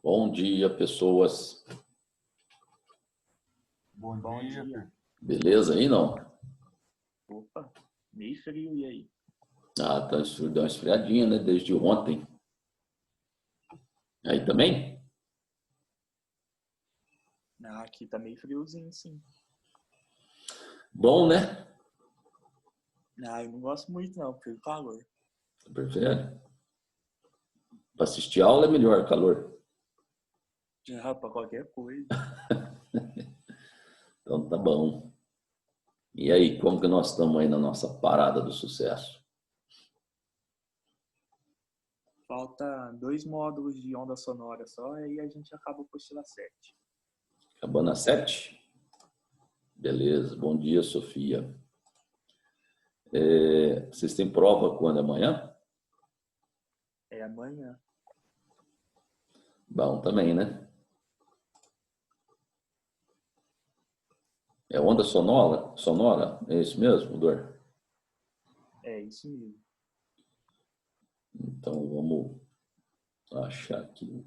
Bom dia, pessoas. Bom dia. Beleza aí, não? Opa, meio frio, e aí? Ah, deu uma esfriadinha, né? Desde ontem. Aí também? Ah, aqui tá meio friozinho, sim. Bom, né? Ah, eu não gosto muito não, porque o calor. Prefere? Para assistir aula é melhor, calor. Já pra qualquer coisa. Então tá bom. E aí, como que nós estamos aí na nossa parada do sucesso? Falta 2 módulos de onda sonora só, e aí a gente acaba o apostila 7. Acabando às 7? Beleza. Bom dia, Sofia. Vocês têm prova quando? Amanhã? É amanhã. Bom também, né? É onda sonora? Sonora? É isso mesmo, Dor? É isso mesmo. Então vamos achar aqui.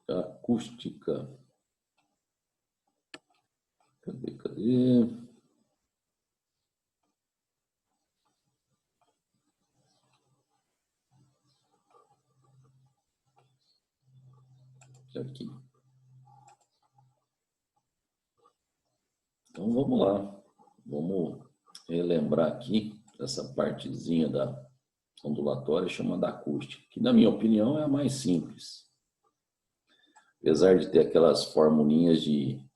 Acústica. Cadê? Aqui. Então vamos lá. Vamos relembrar aqui essa partezinha da ondulatória chamada acústica, que na minha opinião é a mais simples. Apesar de ter aquelas formulinhas de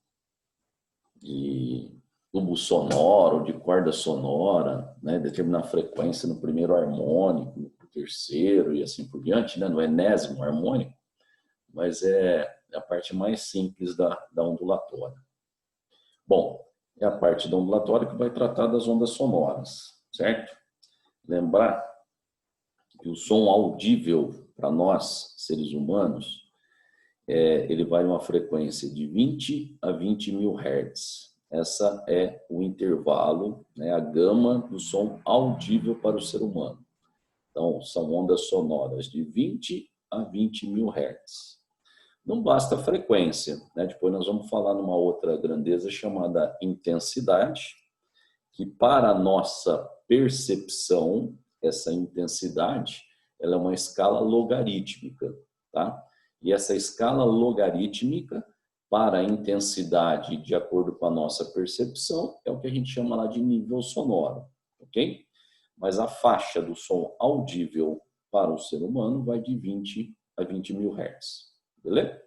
tubo sonoro, de corda sonora, né, determinar a frequência no primeiro harmônico, no terceiro e assim por diante, né, no enésimo harmônico, mas é a parte mais simples da ondulatória. Bom, é a parte da ondulatória que vai tratar das ondas sonoras, certo? Lembrar que o som audível para nós, seres humanos, ele vai em uma frequência de 20 a 20 mil Hz. Essa é o intervalo, né, a gama do som audível para o ser humano. Então, são ondas sonoras de 20 a 20 mil Hz. Não basta a frequência, né? Depois nós vamos falar numa outra grandeza chamada intensidade, que para a nossa percepção, essa intensidade, ela é uma escala logarítmica, tá? E essa escala logarítmica, para a intensidade, de acordo com a nossa percepção, é o que a gente chama lá de nível sonoro, ok? Mas a faixa do som audível para o ser humano vai de 20 a 20 mil Hz, beleza?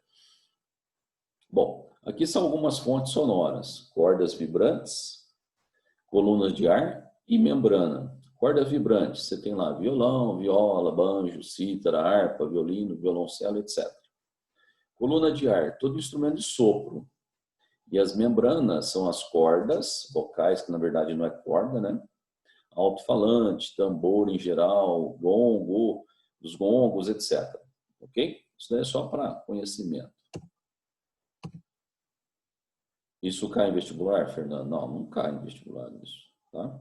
Bom, aqui são algumas fontes sonoras: cordas vibrantes, colunas de ar e membrana. Corda vibrante, você tem lá violão, viola, banjo, cítara, harpa, violino, violoncelo, etc. Coluna de ar, todo instrumento de sopro. E as membranas são as cordas vocais, que na verdade não é corda, né? Alto-falante, tambor em geral, gongo, os gongos, etc. Ok? Isso daí é só para conhecimento. Isso cai em vestibular, Fernando? Não, não cai em vestibular isso, tá?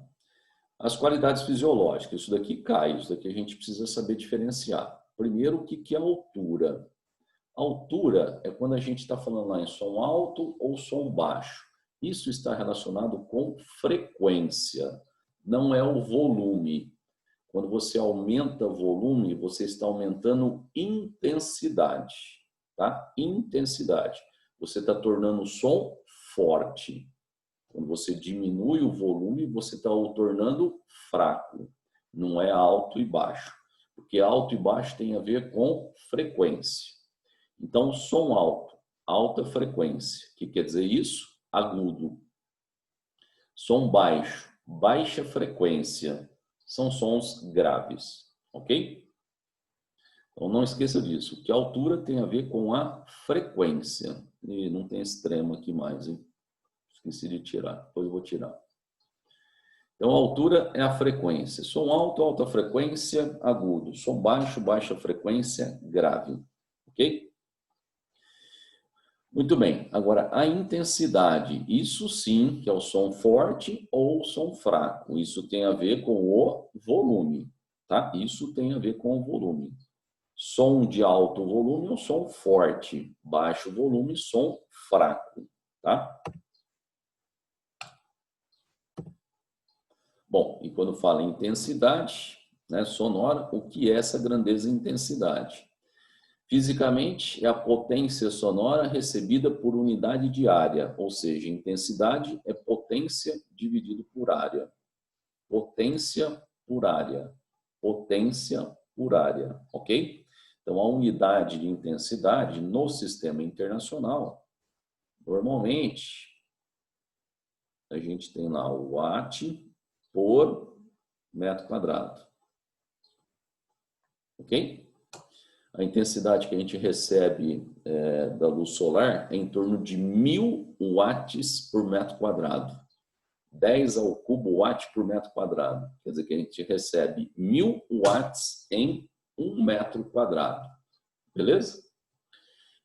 As qualidades fisiológicas, isso daqui cai, isso daqui a gente precisa saber diferenciar. Primeiro, o que é altura? Altura é quando a gente está falando lá em som alto ou som baixo. Isso está relacionado com frequência, não é o volume. Quando você aumenta volume, você está aumentando intensidade, tá? Intensidade. Você está tornando o som forte. Quando você diminui o volume, você está o tornando fraco. Não é alto e baixo. Porque alto e baixo tem a ver com frequência. Então, som alto, alta frequência. O que quer dizer isso? Agudo. Som baixo, baixa frequência. São sons graves. Ok? Então, não esqueça disso. Que a altura tem a ver com a frequência. E não tem extremo aqui mais, hein? Esqueci de tirar. Depois eu vou tirar. Então, a altura é a frequência. Som alto, alta frequência, agudo. Som baixo, baixa frequência, grave. Ok? Muito bem. Agora, a intensidade. Isso sim que é o som forte ou o som fraco. Isso tem a ver com o volume, tá? Isso tem a ver com o volume. Som de alto volume é um som forte. Baixo volume, som fraco, tá? Bom, e quando fala em intensidade, né, sonora, o que é essa grandeza e intensidade? Fisicamente, é a potência sonora recebida por unidade de área, ou seja, intensidade é potência dividido por área. Potência por área. Potência por área, ok? Então, a unidade de intensidade no sistema internacional, normalmente, a gente tem lá o watt por metro quadrado. Ok? A intensidade que a gente recebe da luz solar é em torno de 1000 watts por metro quadrado. 10 ao cubo watt por metro quadrado. Quer dizer que a gente recebe 1000 watts em 1 metro quadrado. Beleza?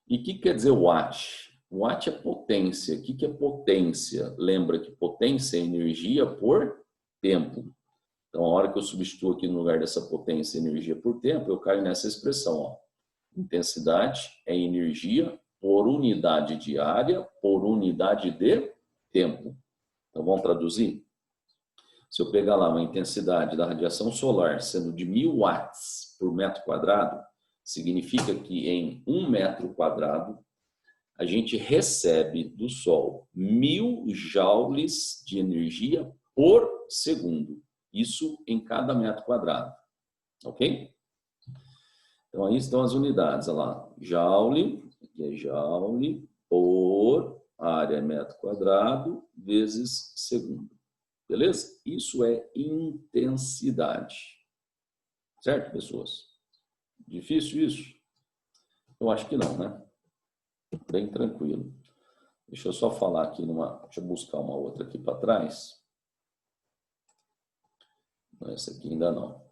E o que quer dizer watt? Watt é potência. O que é potência? Lembra que potência é energia por tempo. Então, a hora que eu substituo aqui no lugar dessa potência energia por tempo, eu caio nessa expressão. Ó. Intensidade é energia por unidade de área por unidade de tempo. Então, vamos traduzir? Se eu pegar lá uma intensidade da radiação solar sendo de 1000 watts por metro quadrado, significa que em 1 metro quadrado, a gente recebe do Sol 1000 joules de energia por segundo. Isso em cada metro quadrado. Ok? Então, aí estão as unidades. Olha lá. Joule, aqui é joule, por área metro quadrado, vezes segundo. Beleza? Isso é intensidade. Certo, pessoas? Difícil isso? Eu acho que não, né? Bem tranquilo. Deixa eu só falar aqui Deixa eu buscar uma outra aqui para trás. Essa aqui ainda não.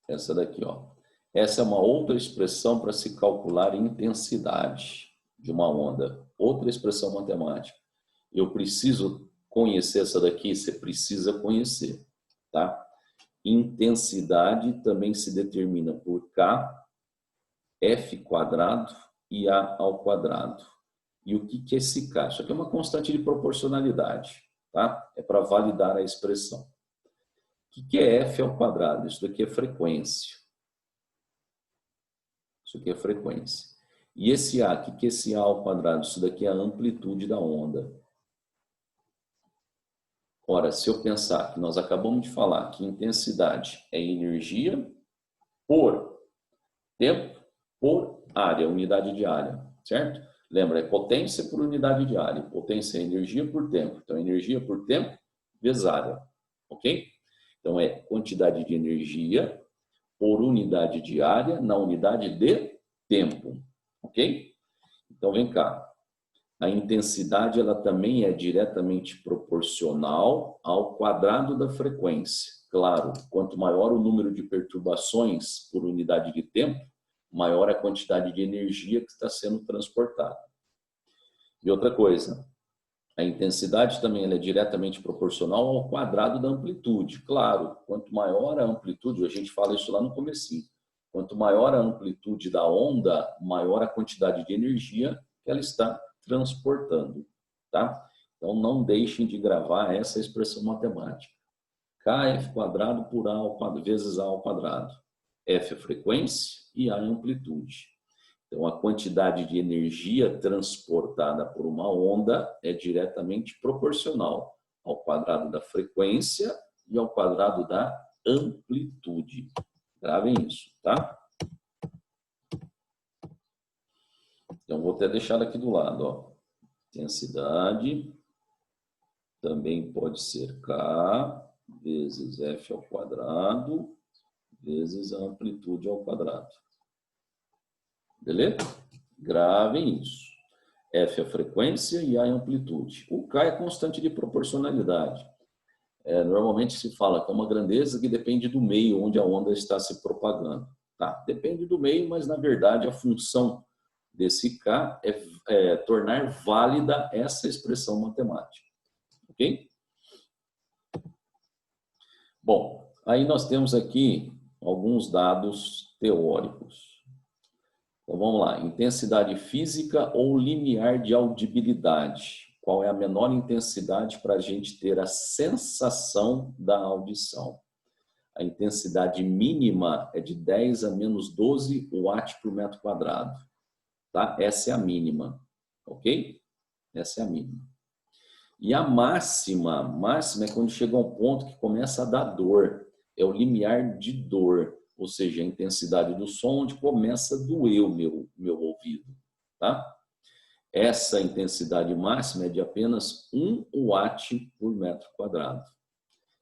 Essa daqui, ó. Essa é uma outra expressão para se calcular a intensidade de uma onda. Outra expressão matemática. Eu preciso conhecer essa daqui? Você precisa conhecer, tá? Intensidade também se determina por K, F quadrado e A ao quadrado. E o que é esse K? Isso aqui é uma constante de proporcionalidade, tá? É para validar a expressão. O que é F ao quadrado? Isso daqui é frequência. Isso aqui é frequência. E esse A, o que é esse A ao quadrado? Isso daqui é a amplitude da onda. Ora, se eu pensar que nós acabamos de falar que intensidade é energia por tempo por área, unidade de área, certo? Lembra, é potência por unidade de área. Potência é energia por tempo. Então, energia por tempo vezes área, ok? Então, é quantidade de energia por unidade de área na unidade de tempo, ok? Então, vem cá. A intensidade, ela também é diretamente proporcional ao quadrado da frequência. Claro, quanto maior o número de perturbações por unidade de tempo, maior a quantidade de energia que está sendo transportada. E outra coisa, a intensidade também ela é diretamente proporcional ao quadrado da amplitude. Claro, quanto maior a amplitude, a gente fala isso lá no comecinho, quanto maior a amplitude da onda, maior a quantidade de energia que ela está transportando, tá? Então, não deixem de gravar essa expressão matemática. Kf quadrado por A ao quadrado, vezes A ao quadrado. F é frequência e A é amplitude. Então, a quantidade de energia transportada por uma onda é diretamente proporcional ao quadrado da frequência e ao quadrado da amplitude. Gravem isso, tá? Então, vou até deixar aqui do lado, ó. Intensidade também pode ser K vezes F ao quadrado vezes a amplitude ao quadrado. Beleza? Gravem isso. F é a frequência e A é a amplitude. O K é constante de proporcionalidade. Normalmente se fala que é uma grandeza que depende do meio onde a onda está se propagando. Tá? Depende do meio, mas na verdade a função desse K é tornar válida essa expressão matemática. Ok? Bom, aí nós temos aqui alguns dados teóricos. Então vamos lá, intensidade física ou limiar de audibilidade. Qual é a menor intensidade para a gente ter a sensação da audição? A intensidade mínima é de 10 a menos 12 watts por metro quadrado. Tá? Essa é a mínima, ok? Essa é a mínima. E a máxima é quando chega a um ponto que começa a dar dor. É o limiar de dor, ou seja, a intensidade do som onde começa a doer o meu ouvido. Tá? Essa intensidade máxima é de apenas 1 watt por metro quadrado.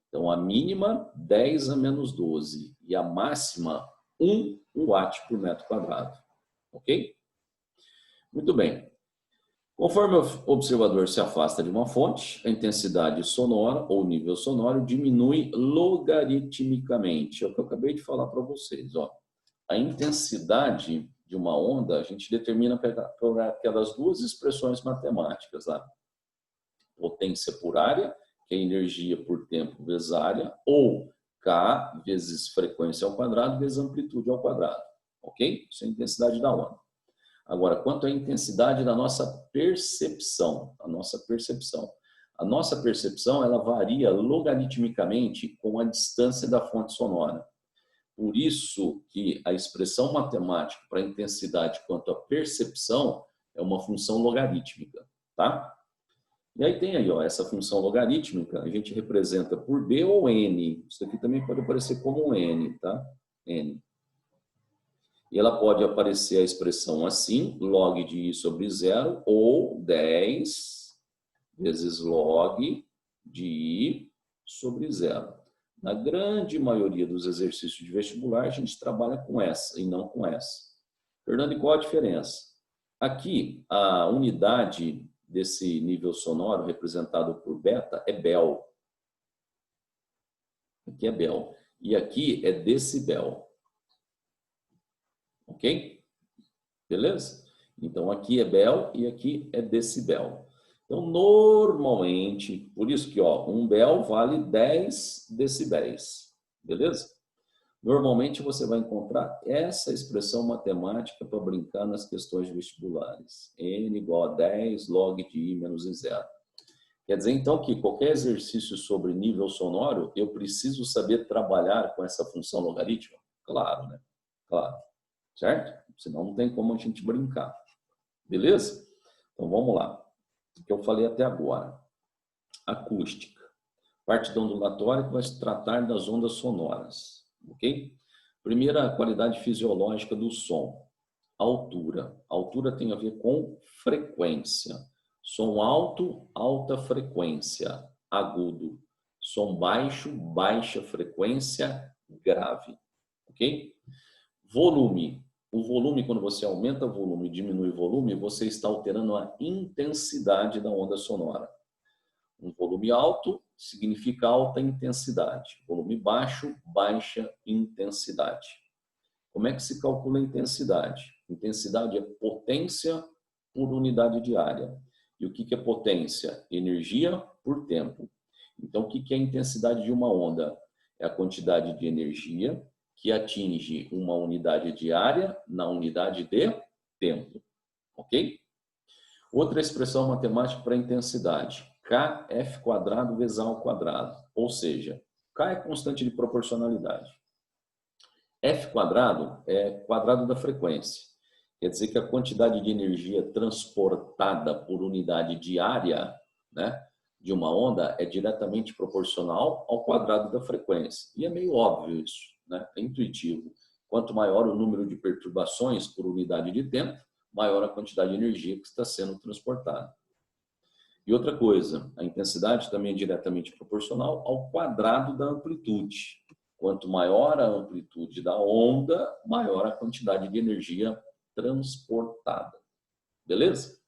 Então, a mínima, 10 a menos 12. E a máxima, 1 watt por metro quadrado. Ok? Muito bem. Conforme o observador se afasta de uma fonte, a intensidade sonora ou nível sonoro diminui logaritmicamente. É o que eu acabei de falar para vocês. Ó. A intensidade de uma onda a gente determina por aquelas duas expressões matemáticas lá. Potência por área, que é energia por tempo vezes área, ou K vezes frequência ao quadrado vezes amplitude ao quadrado. Ok? Isso é a intensidade da onda. Agora, quanto à intensidade da nossa percepção, a nossa percepção ela varia logaritmicamente com a distância da fonte sonora. Por isso que a expressão matemática para a intensidade quanto à percepção é uma função logarítmica, tá? E aí tem aí, ó, essa função logarítmica, a gente representa por B ou N. Isso aqui também pode aparecer como um N, tá? N. E ela pode aparecer a expressão assim, log de I sobre 0, ou 10 vezes log de I sobre 0. Na grande maioria dos exercícios de vestibular, a gente trabalha com essa e não com essa. Fernando, e qual a diferença? Aqui, a unidade desse nível sonoro representado por beta é Bel. Aqui é Bel. E aqui é decibel. Ok? Beleza? Então, aqui é Bel e aqui é decibel. Então, normalmente, por isso que, ó, 1 Bel vale 10 decibéis. Beleza? Normalmente, você vai encontrar essa expressão matemática para brincar nas questões vestibulares. N igual a 10 log de I menos I0. Quer dizer, então, que qualquer exercício sobre nível sonoro, eu preciso saber trabalhar com essa função logarítmica? Claro, né? Claro. Certo? Senão não tem como a gente brincar. Beleza? Então vamos lá. O que eu falei até agora. Acústica. Parte da ondulatória que vai se tratar das ondas sonoras. Ok? Primeira, a qualidade fisiológica do som. Altura. Altura tem a ver com frequência. Som alto, alta frequência. Agudo. Som baixo, baixa frequência, grave. Ok? Volume. O volume, quando você aumenta o volume e diminui o volume, você está alterando a intensidade da onda sonora. Um volume alto significa alta intensidade. Volume baixo, baixa intensidade. Como é que se calcula a intensidade? Intensidade é potência por unidade de área. E o que é potência? Energia por tempo. Então, o que é a intensidade de uma onda? É a quantidade de energia que atinge uma unidade de área na unidade de tempo. Ok? Outra expressão matemática para intensidade. Kf² vezes A ao quadrado. Ou seja, K é constante de proporcionalidade. F² é quadrado da frequência. Quer dizer que a quantidade de energia transportada por unidade de área, né, de uma onda é diretamente proporcional ao quadrado da frequência. E é meio óbvio isso, né? É intuitivo. Quanto maior o número de perturbações por unidade de tempo, maior a quantidade de energia que está sendo transportada. E outra coisa, a intensidade também é diretamente proporcional ao quadrado da amplitude. Quanto maior a amplitude da onda, maior a quantidade de energia transportada. Beleza?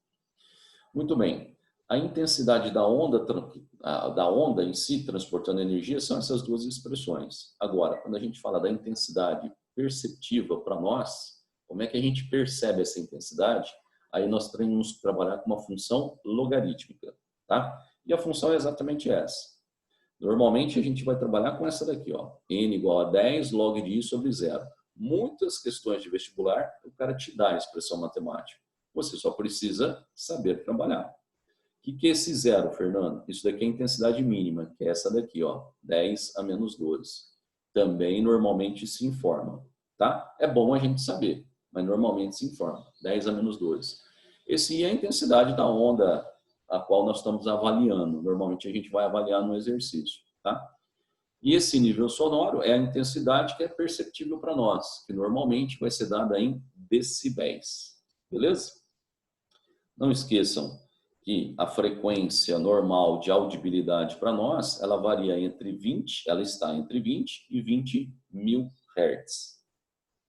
Muito bem. A intensidade da onda em si, transportando energia, são essas duas expressões. Agora, quando a gente fala da intensidade perceptiva para nós, Como é que a gente percebe essa intensidade? Aí nós temos que trabalhar com uma função logarítmica, tá? E a função é exatamente essa. Normalmente a gente vai trabalhar com essa daqui, ó. N igual a 10 log de I sobre zero. Muitas questões de vestibular, o cara te dá a expressão matemática. Você só precisa saber trabalhar. O que é esse zero, Fernando? Isso daqui é a intensidade mínima, que é essa daqui, ó, 10 a menos 12. Também normalmente se informa, tá? É bom a gente saber, mas normalmente se informa, 10 a menos 12. Esse é a intensidade da onda a qual nós estamos avaliando. Normalmente a gente vai avaliar no exercício, tá? E esse nível sonoro é a intensidade que é perceptível para nós, que normalmente vai ser dada em decibéis, beleza? Não esqueçam que a frequência normal de audibilidade para nós, ela varia entre 20, ela está entre 20 e 20 mil Hz,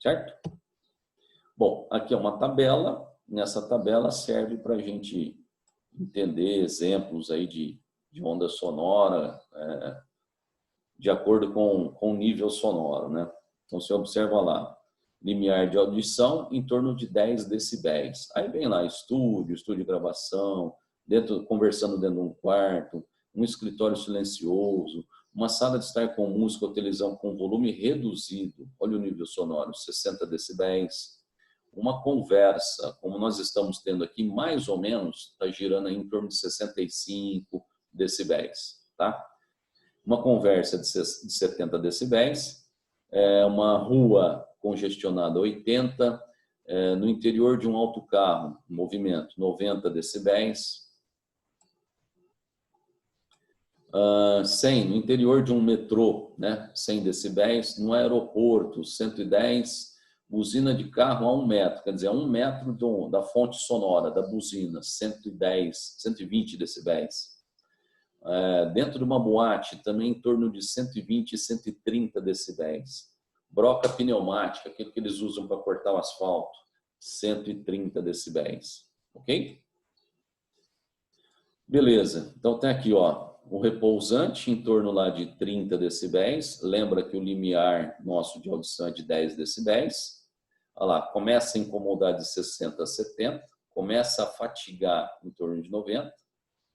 certo? Bom, aqui é uma tabela, nessa tabela serve para a gente entender exemplos aí de onda sonora, de acordo com o nível sonoro, né? Então, você observa lá, limiar de audição em torno de 10 decibéis. Aí vem lá estúdio de gravação, conversando dentro de um quarto, um escritório silencioso, uma sala de estar com música ou televisão com volume reduzido, olha o nível sonoro, 60 decibéis. Uma conversa, como nós estamos tendo aqui, mais ou menos, está girando aí em torno de 65 decibéis, tá? Uma conversa de 70 decibéis, uma rua congestionada 80, no interior de um autocarro, movimento 90 decibéis, 100 no interior de um metrô, né, 100 decibéis, no aeroporto 110, buzina de carro a 1 metro, quer dizer, a 1 metro da fonte sonora, da buzina, 110, 120 decibéis. Dentro de uma boate, também em torno de 120 e 130 decibéis. Broca pneumática, aquilo que eles usam para cortar o asfalto, 130 decibéis. Ok? Beleza. Então tem aqui, ó, o repousante em torno lá de 30 decibéis. Lembra que o limiar nosso de audição é de 10 decibéis. Olha lá, começa a incomodar de 60 a 70, começa a fatigar em torno de 90.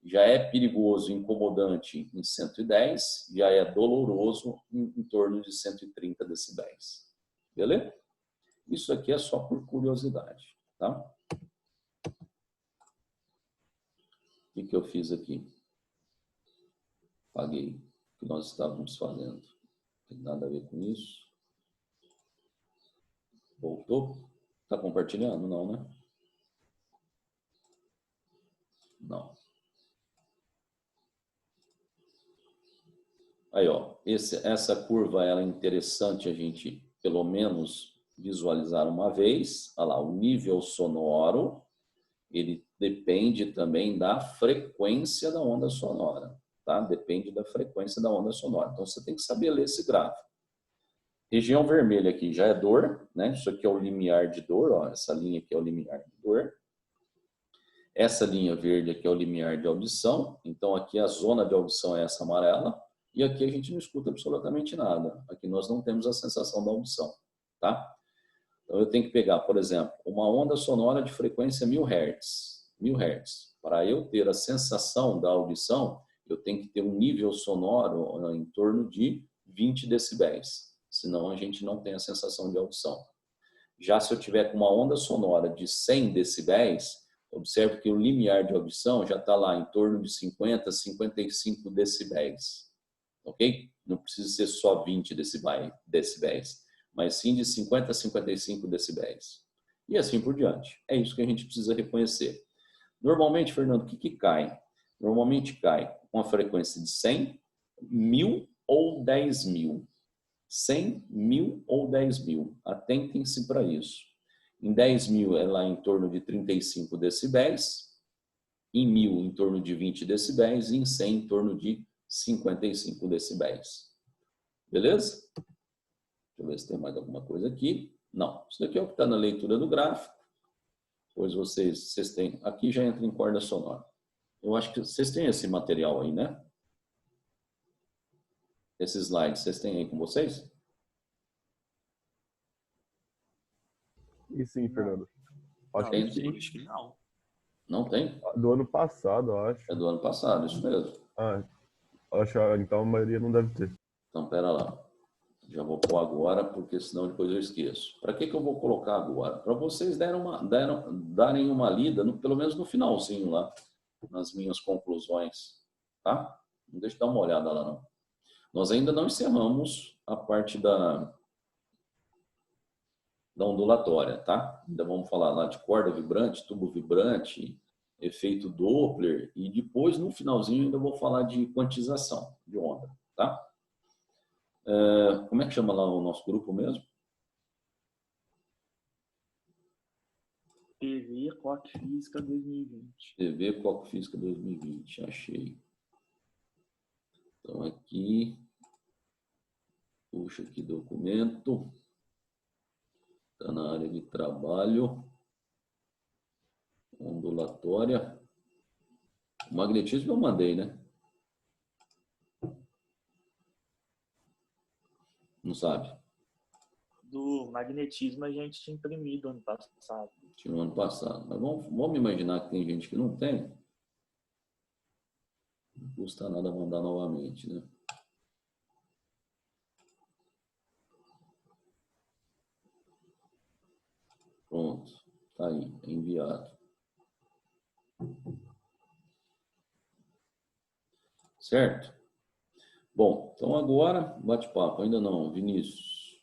Já é perigoso, incomodante em 110, já é doloroso em torno de 130 decibéis. Beleza? Isso aqui é só por curiosidade, tá? O que eu fiz aqui? Apaguei o que nós estávamos fazendo. Não tem nada a ver com isso. Voltou? Está compartilhando? Não, né? Não. Aí, ó, essa curva ela é interessante a gente, pelo menos, visualizar uma vez. Olha lá, o nível sonoro, ele depende também da frequência da onda sonora, tá? Depende da frequência da onda sonora. Então, você tem que saber ler esse gráfico. Região vermelha aqui já é dor, né? Isso aqui é o limiar de dor, ó. Essa linha aqui é o limiar de dor. Essa linha verde aqui é o limiar de audição. Então, aqui a zona de audição é essa amarela. E aqui a gente não escuta absolutamente nada. Aqui nós não temos a sensação da audição, tá? Então eu tenho que pegar, por exemplo, uma onda sonora de frequência 1000 Hz. 1000 Hz. Para eu ter a sensação da audição, eu tenho que ter um nível sonoro em torno de 20 decibéis. Senão a gente não tem a sensação de audição. Já se eu tiver com uma onda sonora de 100 decibéis, observe que o limiar de audição já está lá em torno de 50, 55 decibéis. Ok? Não precisa ser só 20 decibéis, mas sim de 50 a 55 decibéis. E assim por diante. É isso que a gente precisa reconhecer. Normalmente, Fernando, o que cai? Normalmente cai com a frequência de 100, 1000 ou 10.000. 100, 1000 ou 10.000. Atentem-se para isso. Em 10.000 é lá em torno de 35 decibéis, em 1000 em torno de 20 decibéis e em 100 em torno de 55 decibéis. Beleza? Deixa eu ver se tem mais alguma coisa aqui. Não, isso daqui é o que está na leitura do gráfico. Pois vocês têm... Aqui já entra em corda sonora. Eu acho que vocês têm esse material aí, né? Esses slides, vocês têm aí com vocês? E sim, Não. Fernando. Acho Não, que sim. acho que não. Não tem? Do ano passado, eu acho. É do ano passado, isso mesmo. Ah, acho então a maioria não deve ter. Então, pera lá. Já vou pôr agora, porque senão depois eu esqueço. Para que eu vou colocar agora? Para vocês darem uma lida, pelo menos no finalzinho lá, nas minhas conclusões. Tá? Não deixa eu dar uma olhada lá, não. Nós ainda não encerramos a parte da ondulatória, tá? Ainda vamos falar lá de corda vibrante, tubo vibrante, efeito Doppler e depois, no finalzinho, ainda vou falar de quantização de onda, tá? Como é que chama lá o nosso grupo mesmo? PV Coque Física 2020. TV Coque Física 2020, achei. Então aqui, puxa aqui documento, está na área de trabalho, ondulatória. O magnetismo eu mandei, né? Não sabe? Do magnetismo a gente tinha imprimido ano passado. Tinha no ano passado. Mas vamos imaginar que tem gente que não tem. Não custa nada mandar novamente, né? Pronto. Tá aí. É enviado. Certo? Bom, então agora, bate-papo. Ainda não, Vinícius.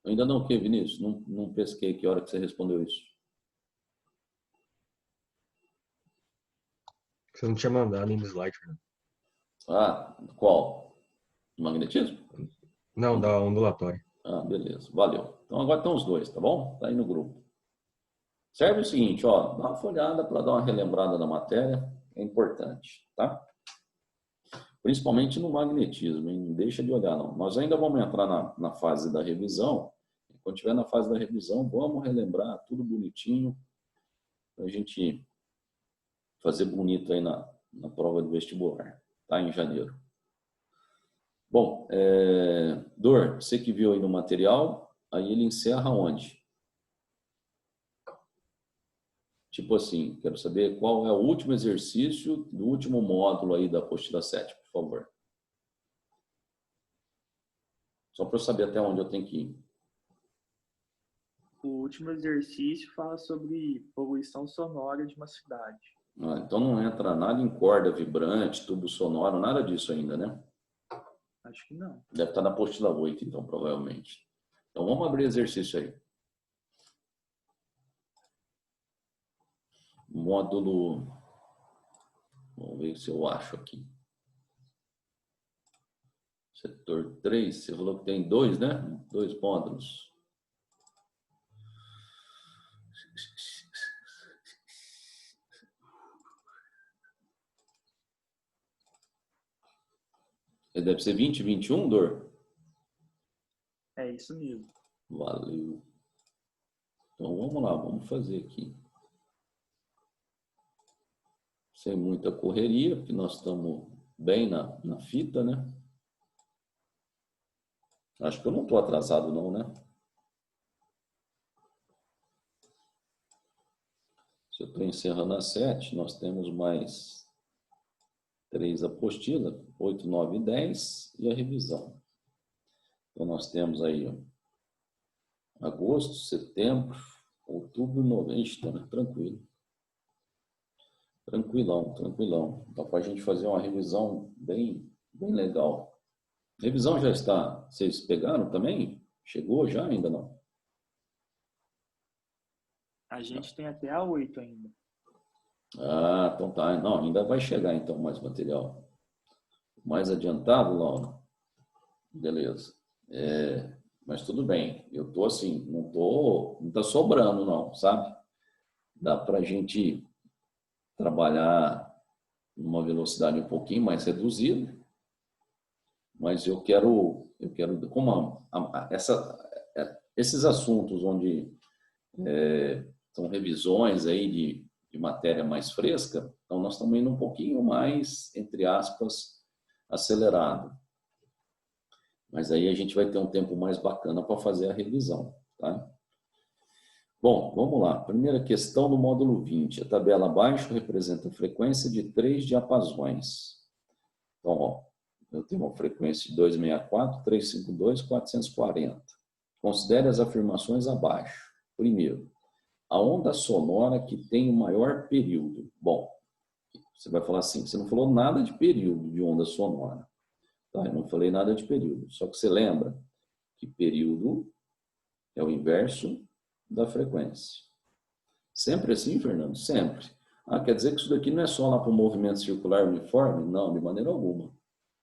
Ainda não o quê, Vinícius? Não pesquei que hora que você respondeu isso. Você não tinha mandado ainda o slide, né? Ah, qual? Magnetismo? Não, da ondulatória. Ah, beleza. Valeu. Então agora estão os dois, tá bom? Tá aí no grupo. Serve o seguinte, ó, dá uma folhada para dar uma relembrada na matéria, é importante, tá? Principalmente no magnetismo, hein? Não deixa de olhar, não. Nós ainda vamos entrar na fase da revisão. Quando estiver na fase da revisão, vamos relembrar tudo bonitinho, para a gente fazer bonito aí na prova do vestibular, tá? Em janeiro. Bom, Dor, você que viu aí no material, aí ele encerra onde? Tipo assim, quero saber qual é o último exercício do último módulo aí da apostila 7, por favor. Só para eu saber até onde eu tenho que ir. O último exercício fala sobre poluição sonora de uma cidade. Ah, então não entra nada em corda vibrante, tubo sonoro, nada disso ainda, né? Acho que não. Deve estar na apostila 8, então, provavelmente. Então vamos abrir exercício aí. Módulo. Vamos ver se eu acho aqui. Setor 3, você falou que tem 2, né? 2 módulos. Deve ser 20 e 21, Dor? É isso mesmo. Valeu. Então vamos lá, vamos fazer aqui. Sem muita correria, porque nós estamos bem na fita, né? Acho que eu não estou atrasado não, né? Se eu estou encerrando às 7, nós temos mais 3 apostilas, 8, 9 e 10 e a revisão. Então nós temos aí ó, agosto, setembro, outubro, novembro, está tranquilo. Tranquilão, tranquilão. Dá para a gente fazer uma revisão bem legal. Revisão já está. Vocês pegaram também? Chegou já? Ainda não? A gente tem até a 8 ainda. Ah, então tá. Não, ainda vai chegar então mais material. Mais adiantado, Laura? Beleza. Mas tudo bem. Eu tô assim, não tá sobrando não, sabe? Dá para a gente trabalhar numa velocidade um pouquinho mais reduzida, mas eu quero como esses assuntos onde são revisões aí de matéria mais fresca, então nós estamos indo um pouquinho mais, entre aspas, acelerado. Mas aí a gente vai ter um tempo mais bacana para fazer a revisão, tá? Bom, vamos lá. Primeira questão do módulo 20. A tabela abaixo representa a frequência de 3 diapasões. Então, ó, eu tenho uma frequência de 264, 352, 440. Considere as afirmações abaixo. Primeiro, a onda sonora que tem o maior período. Bom, você vai falar assim, você não falou nada de período de onda sonora. Tá? Eu não falei nada de período. Só que você lembra que período é o inverso da frequência. Sempre assim, Fernando? Sempre. Ah, quer dizer que isso daqui não é só lá para o movimento circular uniforme? Não, de maneira alguma.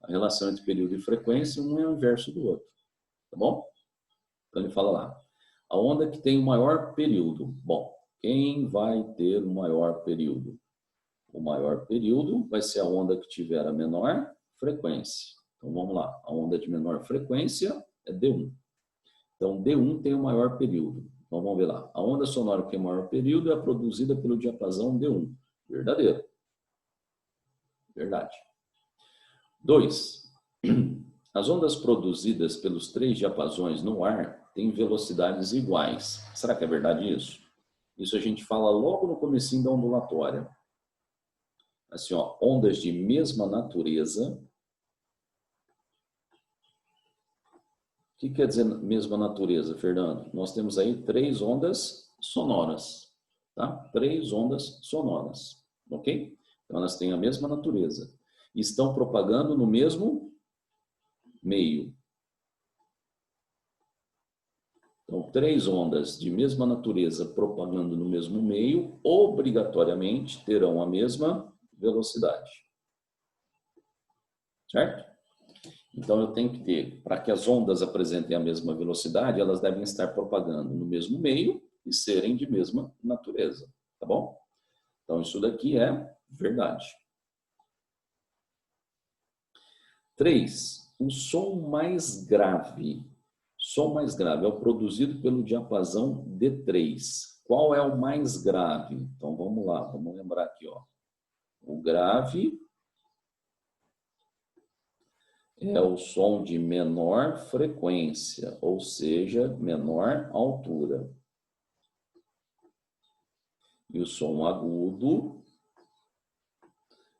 A relação entre período e frequência, um é o inverso do outro. Tá bom? Então ele fala lá. A onda que tem o maior período. Bom, quem vai ter o maior período? O maior período vai ser a onda que tiver a menor frequência. Então vamos lá. A onda de menor frequência é D1. Então D1 tem o maior período. Então vamos ver lá. A onda sonora que tem o maior período é produzida pelo diapasão D1. Verdadeiro. Verdade. 2. As ondas produzidas pelos 3 diapasões no ar têm velocidades iguais. Será que é verdade isso? Isso a gente fala logo no comecinho da ondulatória. Assim, ó, ondas de mesma natureza. O que quer dizer mesma natureza, Fernando? Nós temos aí 3 ondas sonoras, tá? 3 ondas sonoras, ok? Então, elas têm a mesma natureza. Estão propagando no mesmo meio. Então, 3 ondas de mesma natureza propagando no mesmo meio, obrigatoriamente terão a mesma velocidade. Certo? Então, eu tenho que ter, para que as ondas apresentem a mesma velocidade, elas devem estar propagando no mesmo meio e serem de mesma natureza, tá bom? Então, isso daqui é verdade. 3. O som mais grave. Som mais grave é o produzido pelo diapasão D3. Qual é o mais grave? Então, vamos lá, vamos lembrar aqui, ó. O grave é o som de menor frequência, ou seja, menor altura. E o som agudo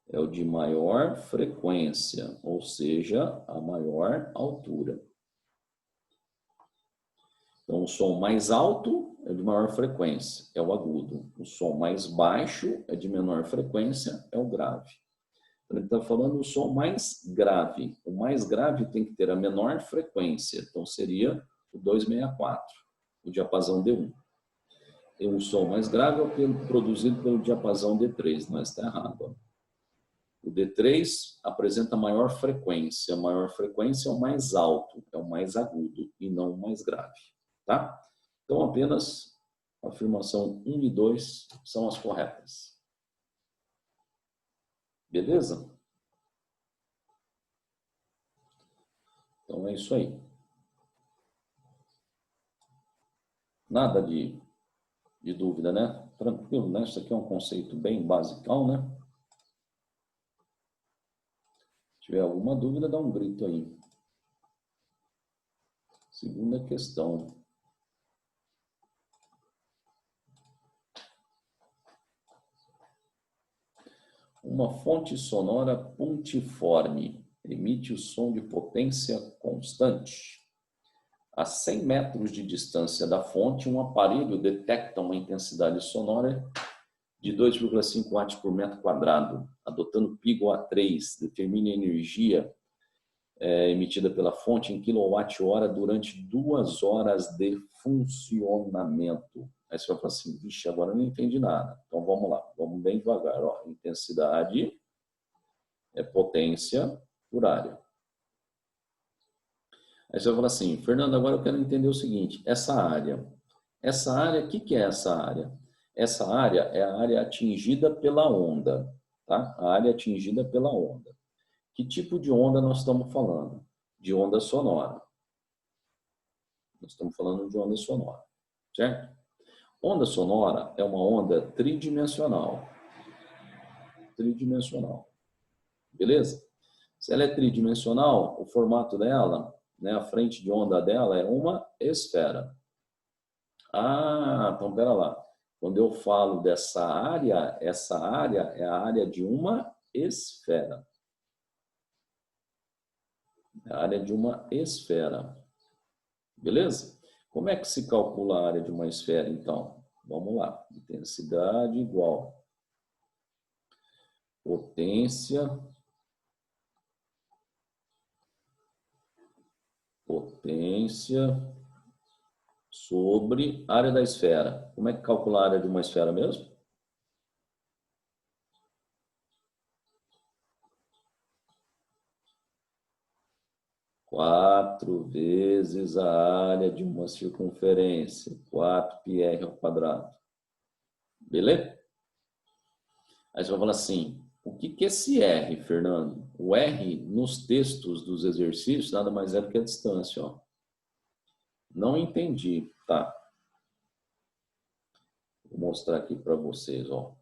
é o de maior frequência, ou seja, a maior altura. Então, o som mais alto é de maior frequência, é o agudo. O som mais baixo é de menor frequência, é o grave. Ele está falando o som mais grave. O mais grave tem que ter a menor frequência. Então, seria o 264, o diapasão D1. E o som mais grave é o produzido pelo diapasão D3, mas está errado. Ó. O D3 apresenta maior frequência. A maior frequência é o mais alto, é o mais agudo e não o mais grave. Tá? Então, apenas a afirmação 1 e 2 são as corretas. Beleza? Então é isso aí. Nada de dúvida, né? Tranquilo, né? Isso aqui é um conceito bem basicão, né? Se tiver alguma dúvida, dá um grito aí. Segunda questão. Uma fonte sonora pontiforme emite o som de potência constante. A 100 metros de distância da fonte, um aparelho detecta uma intensidade sonora de 2,5 watts por metro quadrado, adotando PIGO-A3, determina a energia emitida pela fonte em kWh durante 2 horas de funcionamento. Aí você vai falar assim, vixe, agora eu não entendi nada. Então vamos lá, vamos bem devagar. Ó. Intensidade é potência por área. Aí você vai falar assim, Fernando, agora eu quero entender o seguinte, essa área, o que é essa área? Essa área é a área atingida pela onda, tá? A área atingida pela onda. Que tipo de onda nós estamos falando? De onda sonora. Nós estamos falando de onda sonora, certo? Onda sonora é uma onda tridimensional. Tridimensional. Beleza? Se ela é tridimensional, o formato dela, né, a frente de onda dela é uma esfera. Ah, então pera lá. Quando eu falo dessa área, essa área é a área de uma esfera. É a área de uma esfera. Beleza? Como é que se calcula a área de uma esfera, então? Vamos lá. Intensidade igual potência sobre área da esfera. Como é que calcula a área de uma esfera mesmo? Quatro vezes a área de uma circunferência. 4πr ao quadrado. Beleza? Aí você vai falar assim, o que é esse R, Fernando? O R, nos textos dos exercícios, nada mais é do que a distância, ó. Não entendi, tá? Vou mostrar aqui para vocês, ó.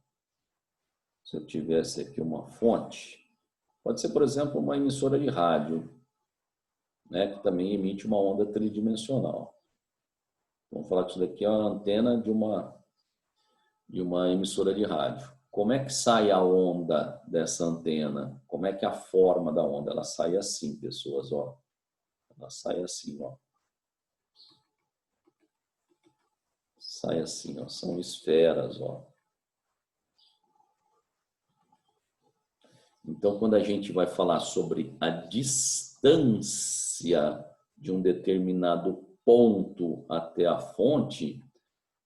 Se eu tivesse aqui uma fonte, pode ser, por exemplo, uma emissora de rádio, né, que também emite uma onda tridimensional. Vamos falar que isso daqui é uma antena de uma emissora de rádio. Como é que sai a onda dessa antena? Como é que é a forma da onda? Ela sai assim, pessoas, ó. Ela sai assim, ó. Sai assim, ó. São esferas, ó. Então, quando a gente vai falar sobre a distância de um determinado ponto até a fonte,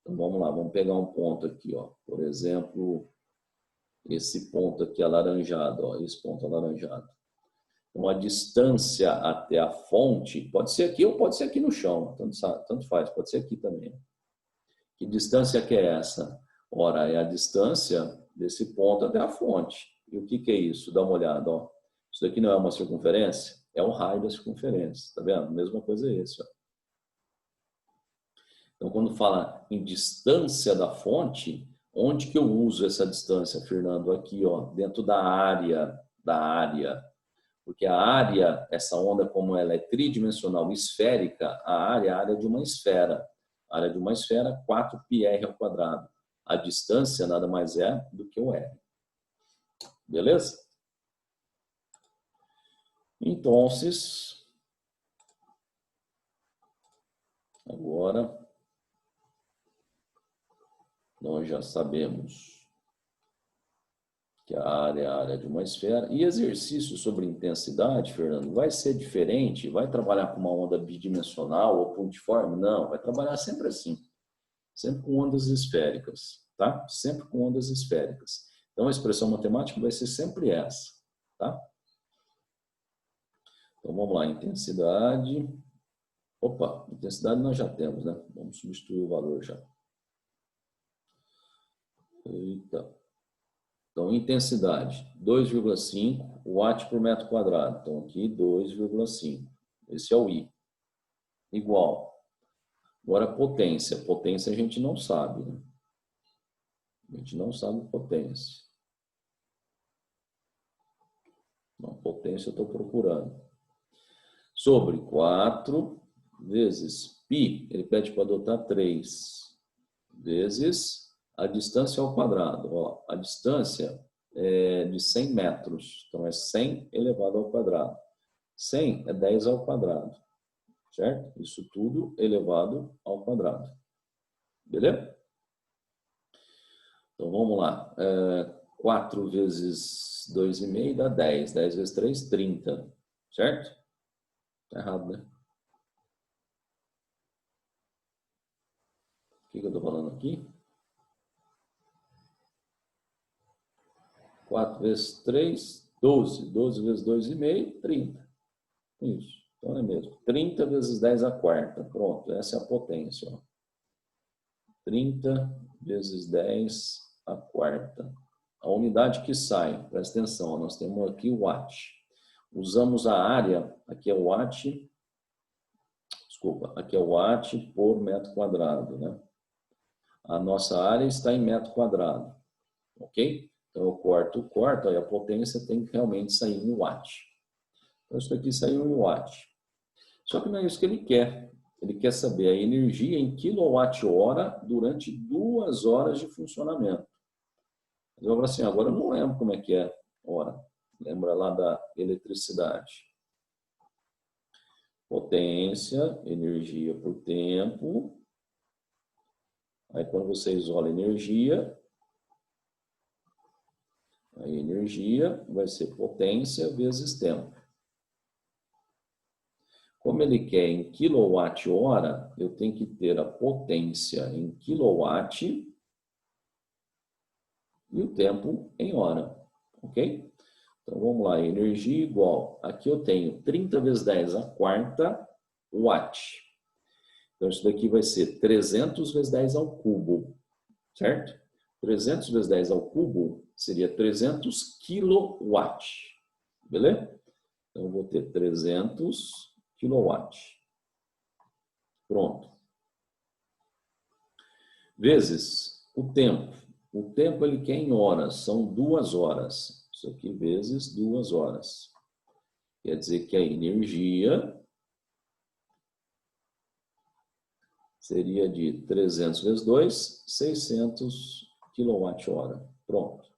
então vamos lá, vamos pegar um ponto aqui, ó. Por exemplo, esse ponto aqui alaranjado, ó, esse ponto alaranjado. Então, a distância até a fonte pode ser aqui ou pode ser aqui no chão, tanto faz, pode ser aqui também. Que distância que é essa? Ora, é a distância desse ponto até a fonte. E o que é isso? Dá uma olhada, ó. Isso daqui não é uma circunferência? É o raio da circunferência, tá vendo? A mesma coisa é esse, ó. Então, quando fala em distância da fonte, onde que eu uso essa distância, Fernando? Aqui, ó, dentro da área. Porque a área, essa onda, como ela é tridimensional, esférica, a área é a área de uma esfera. A área de uma esfera, 4πr ao quadrado. A distância nada mais é do que o R. Beleza? Então, agora nós já sabemos que a área é a área de uma esfera. E exercício sobre intensidade, Fernando, vai ser diferente? Vai trabalhar com uma onda bidimensional ou pontiforme? Não, vai trabalhar sempre assim. Sempre com ondas esféricas, tá? Sempre com ondas esféricas. Então, a expressão matemática vai ser sempre essa, tá? Então, vamos lá, intensidade. Opa, intensidade nós já temos, né? Vamos substituir o valor já. Eita. Então, intensidade, 2,5 watt por metro quadrado. Então, aqui, 2,5. Esse é o I. Igual. Agora, potência. Potência a gente não sabe, né? A gente não sabe potência. Não, potência eu estou procurando. Sobre 4 vezes π, ele pede para adotar 3, vezes a distância ao quadrado. Ó, a distância é de 100 metros, então é 100 elevado ao quadrado. 100 é 10 ao quadrado, certo? Isso tudo elevado ao quadrado. Beleza? Então, vamos lá. 4 vezes 2,5 dá 10. 10 vezes 3, 30. Certo? Tá errado, né? O que eu estou falando aqui? 4 vezes 3, 12. 12 vezes 2,5, 30. Isso. Então é mesmo. 30 vezes 10 à quarta. Pronto. Essa é a potência. Ó. 30 vezes 10 à quarta. A unidade que sai, presta atenção, nós temos aqui o watt. Usamos a área, aqui é o watt, desculpa, aqui é o watt por metro quadrado, né? A nossa área está em metro quadrado, ok? Então eu corto, aí a potência tem que realmente sair em watt. Então isso aqui saiu em watt. Só que não é isso que ele quer. Ele quer saber a energia em quilowatt-hora durante 2 horas de funcionamento. Eu falo assim, agora eu não lembro como é que é hora. Lembra lá da eletricidade. Potência, energia por tempo. Aí quando você isola energia, a energia vai ser potência vezes tempo. Como ele quer em quilowatt-hora, eu tenho que ter a potência em quilowatt e o tempo em hora, ok? Então vamos lá, energia igual. Aqui eu tenho 30 vezes 10 a quarta watt. Então isso daqui vai ser 300 vezes 10 ao cubo, certo? 300 vezes 10 ao cubo seria 300 kW, beleza? Então eu vou ter 300 kW. Pronto. Vezes o tempo. O tempo ele quer em horas, são 2 horas. Isso aqui vezes 2 horas. Quer dizer que a energia seria de 300 vezes 2, 600 kWh. Pronto.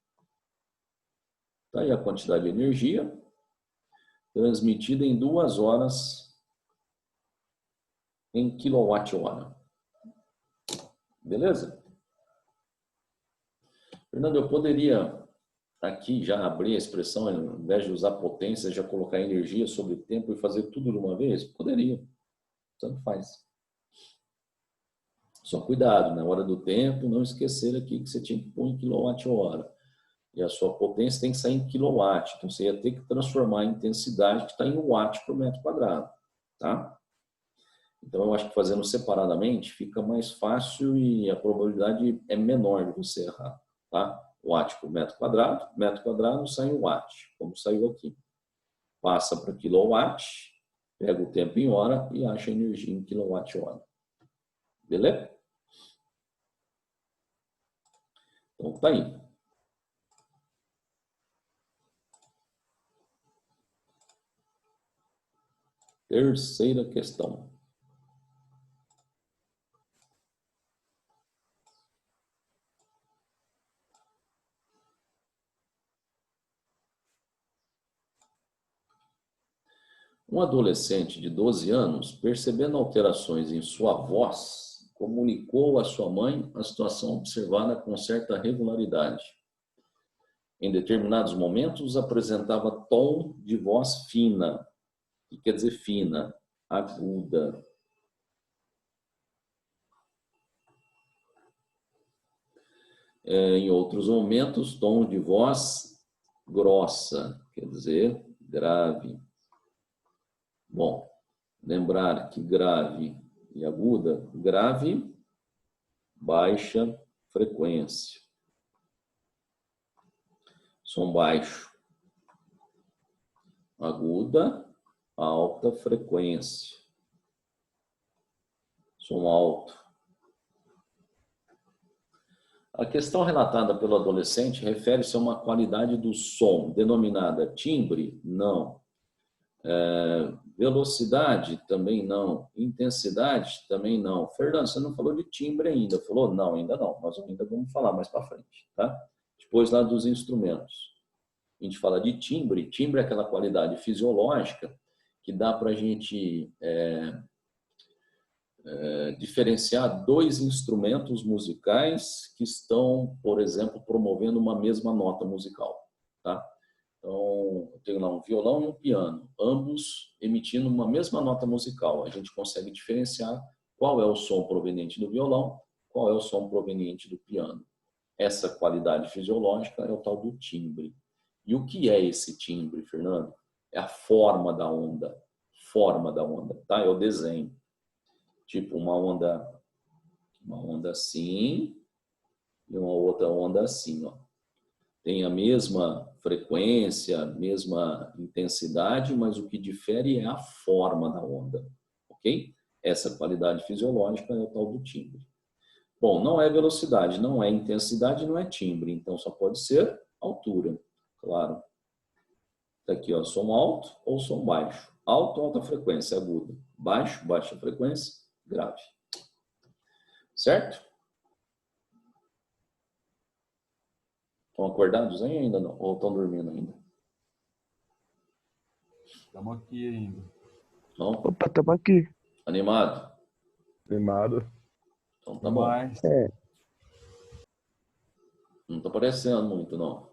Tá aí a quantidade de energia transmitida em 2 horas em kWh. Beleza? Fernando, eu poderia aqui já abrir a expressão, ao invés de usar potência, já colocar energia sobre tempo e fazer tudo de uma vez? Poderia. Tanto faz. Só cuidado, na hora do tempo, não esquecer aqui que você tinha que pôr em quilowatt-hora. E a sua potência tem que sair em quilowatt. Então, você ia ter que transformar a intensidade que está em watt por metro quadrado. Tá? Então, eu acho que fazendo separadamente fica mais fácil e a probabilidade é menor de você errar. Tá? Watt por metro quadrado sai em watt, como saiu aqui. Passa para quilowatt, pega o tempo em hora e acha a energia em quilowatt-hora. Beleza? Então, tá aí. Terceira questão. Um adolescente de 12 anos, percebendo alterações em sua voz, comunicou à sua mãe a situação observada com certa regularidade. Em determinados momentos, apresentava tom de voz fina, que quer dizer fina, aguda. Em outros momentos, tom de voz grossa, quer dizer grave. Bom, lembrar que grave e aguda, grave, baixa frequência. Som baixo. Aguda, alta frequência. Som alto. A questão relatada pelo adolescente refere-se a uma qualidade do som denominada timbre? Não. Velocidade? Também não. Intensidade? Também não. Fernando, você não falou de timbre ainda. Falou? Não, ainda não. Nós ainda vamos falar mais para frente, tá? Depois lá dos instrumentos. A gente fala de timbre. Timbre é aquela qualidade fisiológica que dá para a gente diferenciar 2 instrumentos musicais que estão, por exemplo, promovendo uma mesma nota musical, tá? Então, eu tenho lá um violão e um piano, ambos emitindo uma mesma nota musical. A gente consegue diferenciar qual é o som proveniente do violão, qual é o som proveniente do piano. Essa qualidade fisiológica é o tal do timbre. E o que é esse timbre, Fernando? É a forma da onda. Forma da onda, tá? É o desenho. Tipo uma onda assim e uma outra onda assim, ó. Tem a mesma frequência, mesma intensidade, mas o que difere é a forma da onda, ok? Essa qualidade fisiológica é o tal do timbre. Bom, não é velocidade, não é intensidade, não é timbre, então só pode ser altura, claro. Tá aqui, ó, som alto ou som baixo. Alto, alta frequência, aguda. Baixo, baixa frequência. grave. Certo? Estão acordados aí ainda não? Ou estão dormindo ainda? Estamos aqui ainda. Não? Opa, tamo aqui. Animado? Animado. Então tá bom. Mas Não tá parecendo muito, não.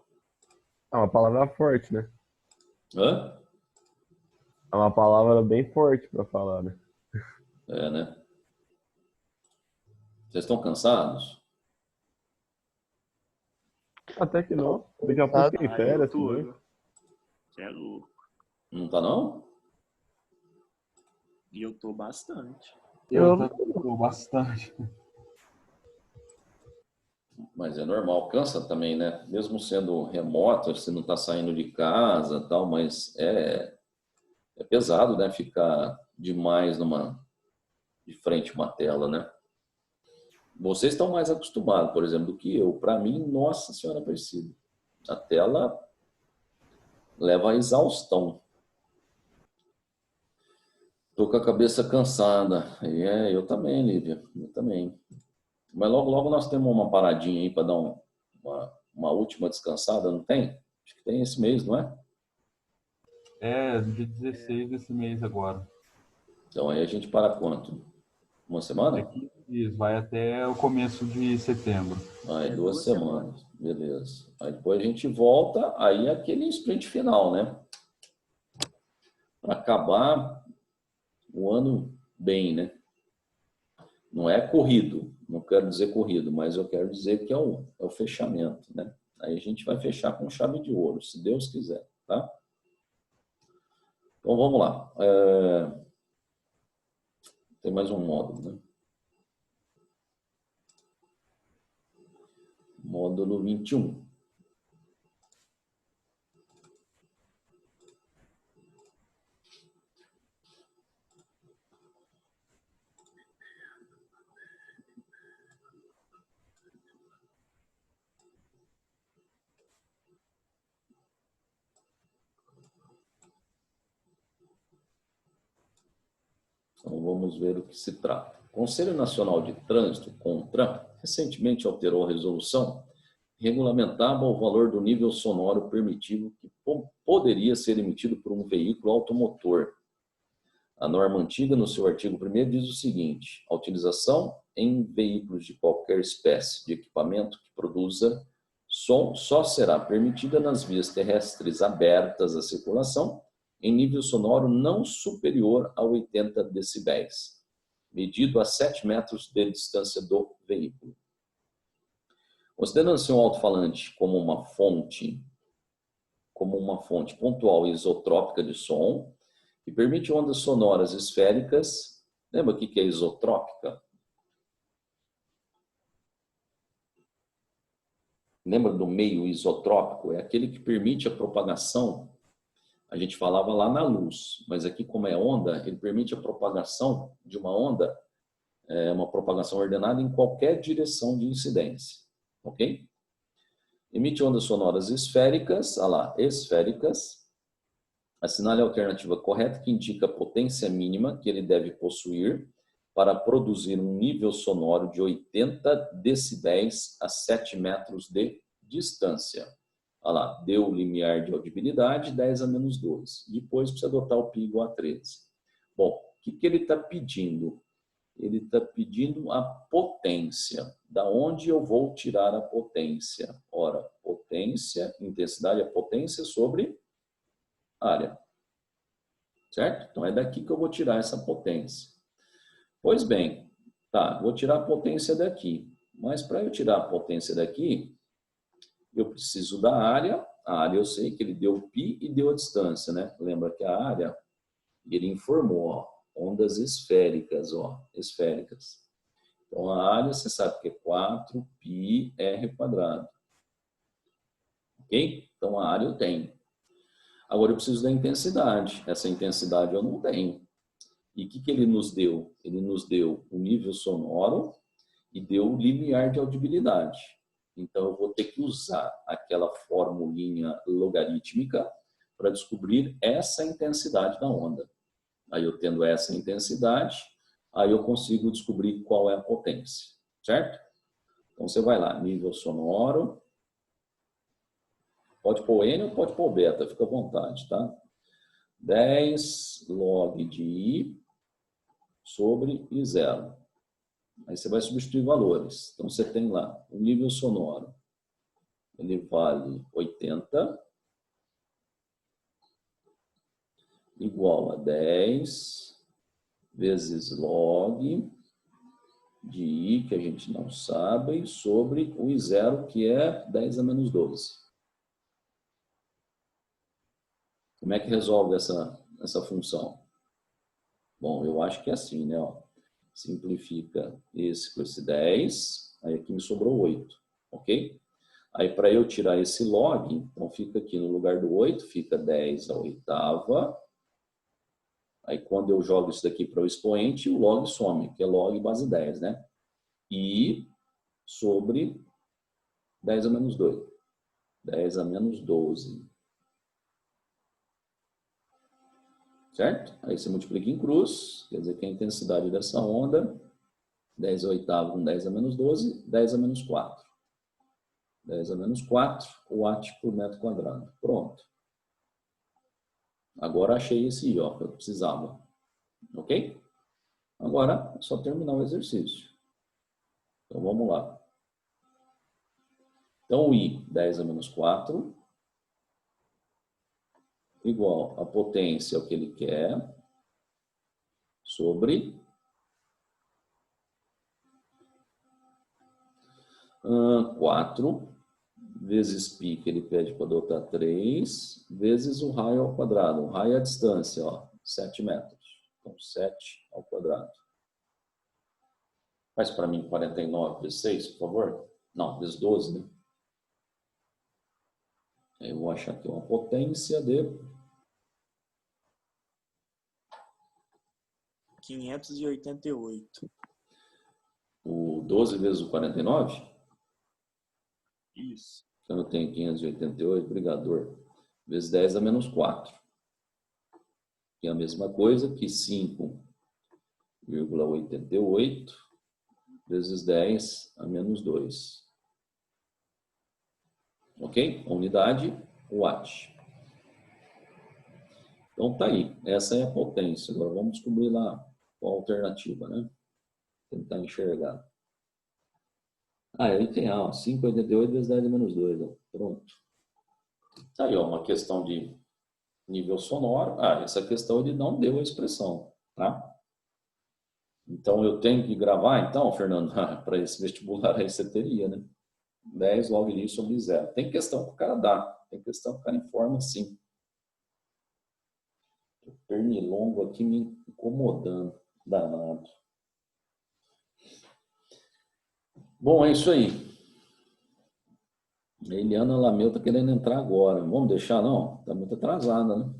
É uma palavra forte, né? Hã? É uma palavra bem forte pra falar, né? É, né? Vocês estão cansados? Até que não. Daqui a pouco tem eu férias, tô, né? viu? Você é louco. Não tá, não? E eu tô bastante. eu tô bastante. Mas é normal, cansa também, né? Mesmo sendo remoto, você não tá saindo de casa e tal, mas é pesado, né? Ficar demais de frente a uma tela, né? Vocês estão mais acostumados, por exemplo, do que eu. Para mim, nossa senhora Aparecida, a tela leva à exaustão. Tô com a cabeça cansada. Eu também, Lívia, eu também. Mas logo nós temos uma paradinha aí para dar uma última descansada, não tem? Acho que tem esse mês, não é? É, dia 16 desse mês agora. Então aí a gente para quanto? Uma semana? Isso, vai até o começo de setembro. Aí 2 semanas, beleza. Aí depois a gente volta, aí é aquele sprint final, né? Para acabar o ano bem, né? Não é corrido, não quero dizer corrido, mas eu quero dizer que é o fechamento, né? Aí a gente vai fechar com chave de ouro, se Deus quiser, tá? Então vamos lá. Tem mais um módulo, né? Módulo 21. Então vamos ver o que se trata. O Conselho Nacional de Trânsito, CONTRAN, recentemente alterou a resolução que regulamentava o valor do nível sonoro permitido que poderia ser emitido por um veículo automotor. A norma antiga, no seu artigo 1º, diz o seguinte: a utilização em veículos de qualquer espécie de equipamento que produza som só será permitida nas vias terrestres abertas à circulação em nível sonoro não superior a 80 decibéis, medido a 7 metros de distância do veículo. Considerando-se um alto-falante como uma fonte pontual e isotrópica de som, que permite ondas sonoras esféricas. Lembra o que é isotrópica? Lembra do meio isotrópico? É aquele que permite a propagação. A gente falava lá na luz, mas aqui como é onda, ele permite a propagação de uma onda, uma propagação ordenada em qualquer direção de incidência, ok? Emite ondas sonoras esféricas, esféricas. Assinale a alternativa correta que indica a potência mínima que ele deve possuir para produzir um nível sonoro de 80 decibéis a 7 metros de distância. Deu o limiar de audibilidade 10 a menos 2. Depois precisa adotar o pi igual a 13. Bom, o que ele está pedindo? Ele está pedindo a potência. Da onde eu vou tirar a potência? Ora, potência, intensidade é potência sobre área. Certo? Então é daqui que eu vou tirar essa potência. Pois bem, vou tirar a potência daqui. Mas para eu tirar a potência daqui, eu preciso da área. A área eu sei que ele deu o π e deu a distância, né? Lembra que a área, ele informou, ondas esféricas, esféricas. Então a área, você sabe que é 4πr². Ok? Então a área eu tenho. Agora eu preciso da intensidade. Essa intensidade eu não tenho. E o que ele nos deu? Ele nos deu o nível sonoro e deu o limiar de audibilidade. Então eu vou ter que usar aquela formulinha logarítmica para descobrir essa intensidade da onda. Aí eu tendo essa intensidade, aí eu consigo descobrir qual é a potência, certo? Então você vai lá, nível sonoro, pode pôr N ou pode pôr beta, fica à vontade, tá? 10 log de I sobre I0. Aí você vai substituir valores. Então você tem lá o nível sonoro, ele vale 80, igual a 10 vezes log de I, que a gente não sabe, sobre o I0, que é 10 a menos 12. Como é que resolve essa função? Bom, eu acho que é assim, né? Ó, simplifica esse com esse 10, aí aqui me sobrou 8, ok? Aí para eu tirar esse log, então fica aqui no lugar do 8, fica 10 a oitava. Aí quando eu jogo isso daqui para o expoente, o log some, que é log base 10, né? E sobre 10 a menos 2. 10 a menos 12. Certo? Aí você multiplica em cruz, quer dizer que a intensidade dessa onda, 10 a oitava com 10 a menos 12, 10 a menos 4. 10 a menos 4 watt por metro quadrado. Pronto. Agora achei esse I, ó, que eu precisava. Ok? Agora é só terminar o exercício. Então vamos lá. Então o I, 10 a menos 4, igual a potência ao que ele quer, sobre 4 vezes π, que ele pede para adotar 3, vezes o raio ao quadrado. O raio é a distância, ó, 7 metros. Então, 7 ao quadrado. Faz para mim 49 vezes 6, por favor. Não, vezes 12, né? Eu vou achar aqui uma potência de 588. o 12 vezes o 49. Isso. Então eu tenho 588, brigador, vezes 10 a menos 4. Que é a mesma coisa que 5,88 vezes 10 a menos 2. Ok? A unidade, watt. Então tá aí. Essa é a potência. Agora vamos descobrir lá qual a alternativa, né? Tentar enxergar. Ele tem 5,88 vezes 10 a menos 2. Ó. Pronto. Tá aí, ó, uma questão de nível sonoro. Essa questão ele não deu a expressão, tá? Então eu tenho que gravar, então, Fernando, para esse vestibular aí você teria, né? 10 log de I sobre 0. Tem questão que o cara dá, tem questão que o cara informa sim. O pernilongo aqui me incomodando, danado. Bom, é isso aí. A Eliana Lameu tá querendo entrar agora. Vamos deixar, não? Tá muito atrasada, né?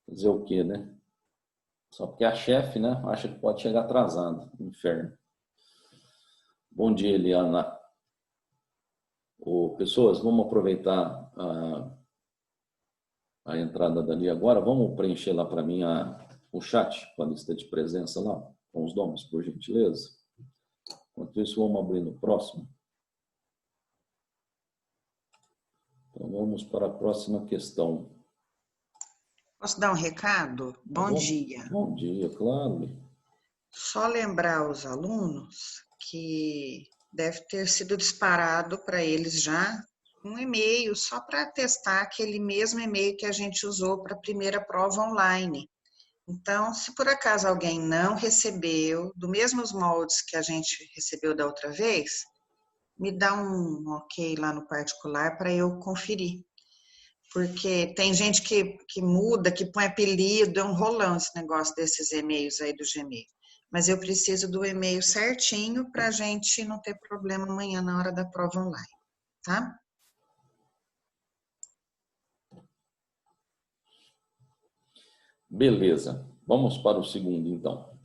Fazer o quê, né? Só porque a chefe, né, acha que pode chegar atrasada. Inferno. Bom dia, Eliana. Pessoas, vamos aproveitar a entrada dali agora. Vamos preencher lá para mim o chat com a lista de presença lá, com os nomes, por gentileza. Enquanto isso, vamos abrir no próximo. Então, vamos para a próxima questão. Posso dar um recado? Bom dia. Bom dia, claro. Só lembrar aos alunos que deve ter sido disparado para eles já um e-mail, só para testar aquele mesmo e-mail que a gente usou para a primeira prova online. Então, se por acaso alguém não recebeu, do mesmos moldes que a gente recebeu da outra vez, me dá um ok lá no particular para eu conferir. Porque tem gente que muda, que põe apelido, é um rolão esse negócio desses e-mails aí do Gmail. Mas eu preciso do e-mail certinho para a gente não ter problema amanhã na hora da prova online, tá? Beleza. Vamos para o segundo, então.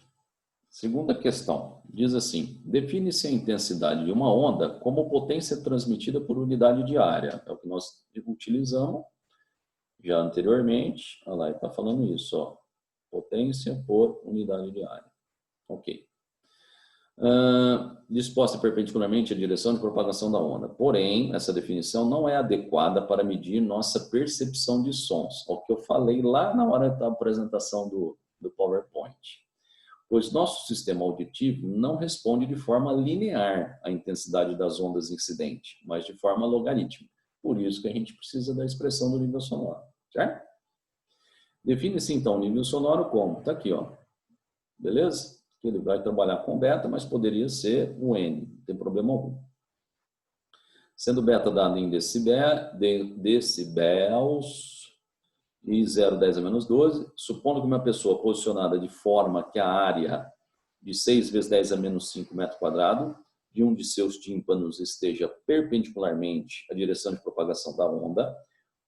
Segunda questão. Diz assim, define-se a intensidade de uma onda como potência transmitida por unidade de área. É o que nós utilizamos já anteriormente. Olha lá, ele está falando isso, ó. Potência por unidade de área. Ok. Disposta perpendicularmente à direção de propagação da onda. Porém, essa definição não é adequada para medir nossa percepção de sons, o que eu falei lá na hora da apresentação do PowerPoint. Pois nosso sistema auditivo não responde de forma linear à intensidade das ondas incidentes, mas de forma logarítmica. Por isso que a gente precisa da expressão do nível sonoro, certo? Define-se então o nível sonoro como? Está aqui, ó. Beleza? Ele vai trabalhar com beta, mas poderia ser o N, não tem problema algum. Sendo beta dado em decibels e 0,10 a menos 12, supondo que uma pessoa posicionada de forma que a área de 6 vezes 10 a menos 5 metros quadrados de um de seus tímpanos esteja perpendicularmente à direção de propagação da onda,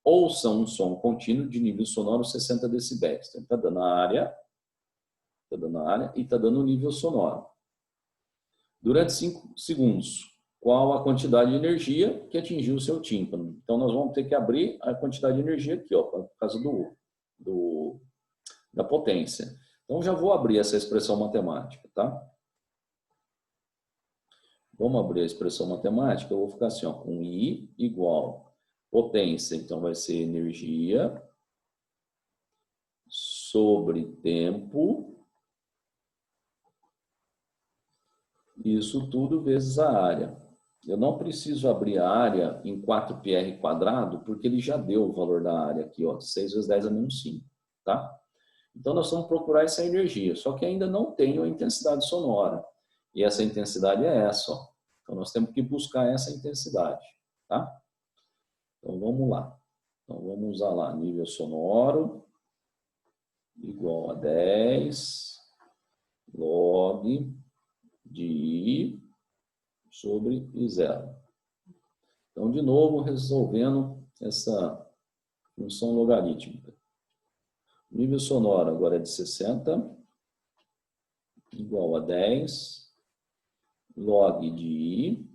ouça um som contínuo de nível sonoro 60 decibéis. Então, está dando a área e está dando o nível sonoro. Durante 5 segundos, qual a quantidade de energia que atingiu o seu tímpano? Então, nós vamos ter que abrir a quantidade de energia aqui, ó, por causa da potência. Então, já vou abrir essa expressão matemática, tá? Vamos abrir a expressão matemática, eu vou ficar assim, ó, com I igual potência, então vai ser energia sobre tempo. Isso tudo vezes a área. Eu não preciso abrir a área em 4πr quadrado, porque ele já deu o valor da área aqui, ó, 6 vezes 10 a menos 5, tá? Então, nós vamos procurar essa energia, só que ainda não tenho a intensidade sonora. E essa intensidade é essa, ó. Então, nós temos que buscar essa intensidade, tá? Então, vamos lá. Então, vamos usar lá, nível sonoro igual a 10 log de I sobre I0. Então, de novo, resolvendo essa função logarítmica. O nível sonoro agora é de 60, igual a 10 log de I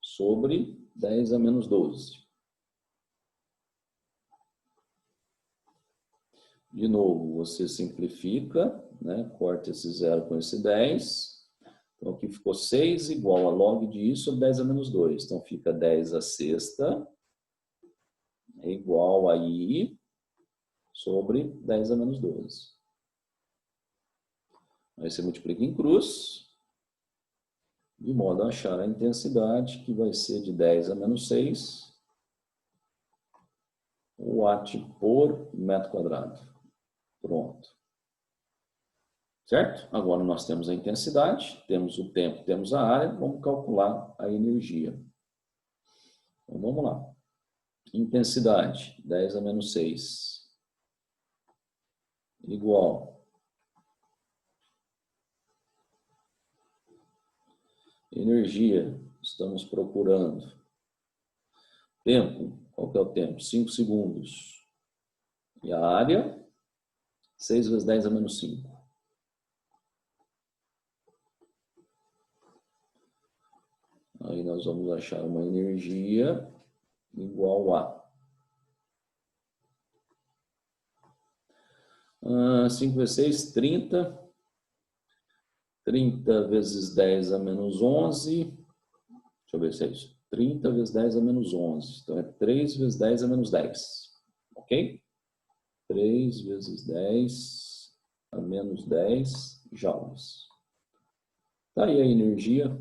sobre 10 a menos 12. De novo, você simplifica, né? Corta esse 0 com esse 10. Então, aqui ficou 6 igual a log de I sobre 10 a menos 2. Então, fica 10 a sexta é igual a I sobre 10 a menos 12. Aí você multiplica em cruz, de modo a achar a intensidade, que vai ser de 10 a menos 6 watt por metro quadrado. Pronto. Certo? Agora nós temos a intensidade, temos o tempo, temos a área, vamos calcular a energia. Então vamos lá. Intensidade, 10 a menos 6, igual energia, estamos procurando. Tempo, qual que é o tempo? 5 segundos. E a área, 6 vezes 10 a menos 5. Aí nós vamos achar uma energia igual a 5 vezes 6, 30. 30 vezes 10 a menos 11. Deixa eu ver se é isso. 30 vezes 10 a menos 11. Então, é 3 vezes 10 a menos 10. Ok? 3 vezes 10 a menos 10 joules. Tá aí a energia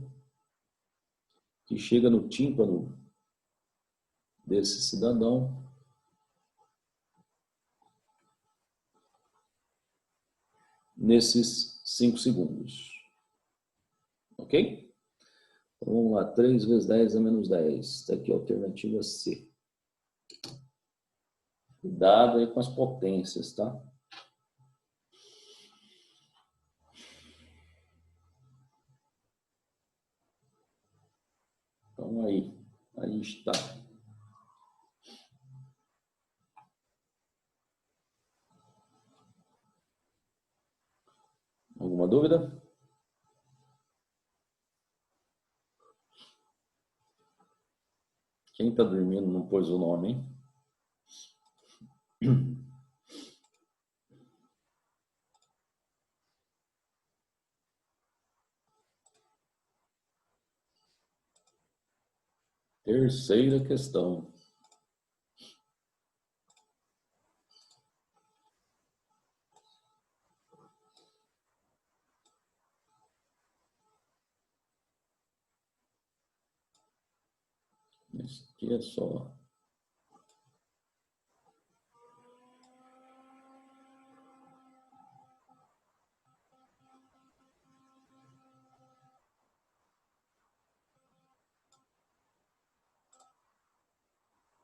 que chega no tímpano desse cidadão nesses 5 segundos. Ok? Então, vamos lá, 3 vezes 10 a menos 10. Está aqui a alternativa C. Cuidado aí com as potências, tá? Então, aí está. Alguma dúvida? Quem está dormindo não pôs o nome, hein? Terceira questão. Isso aqui é só.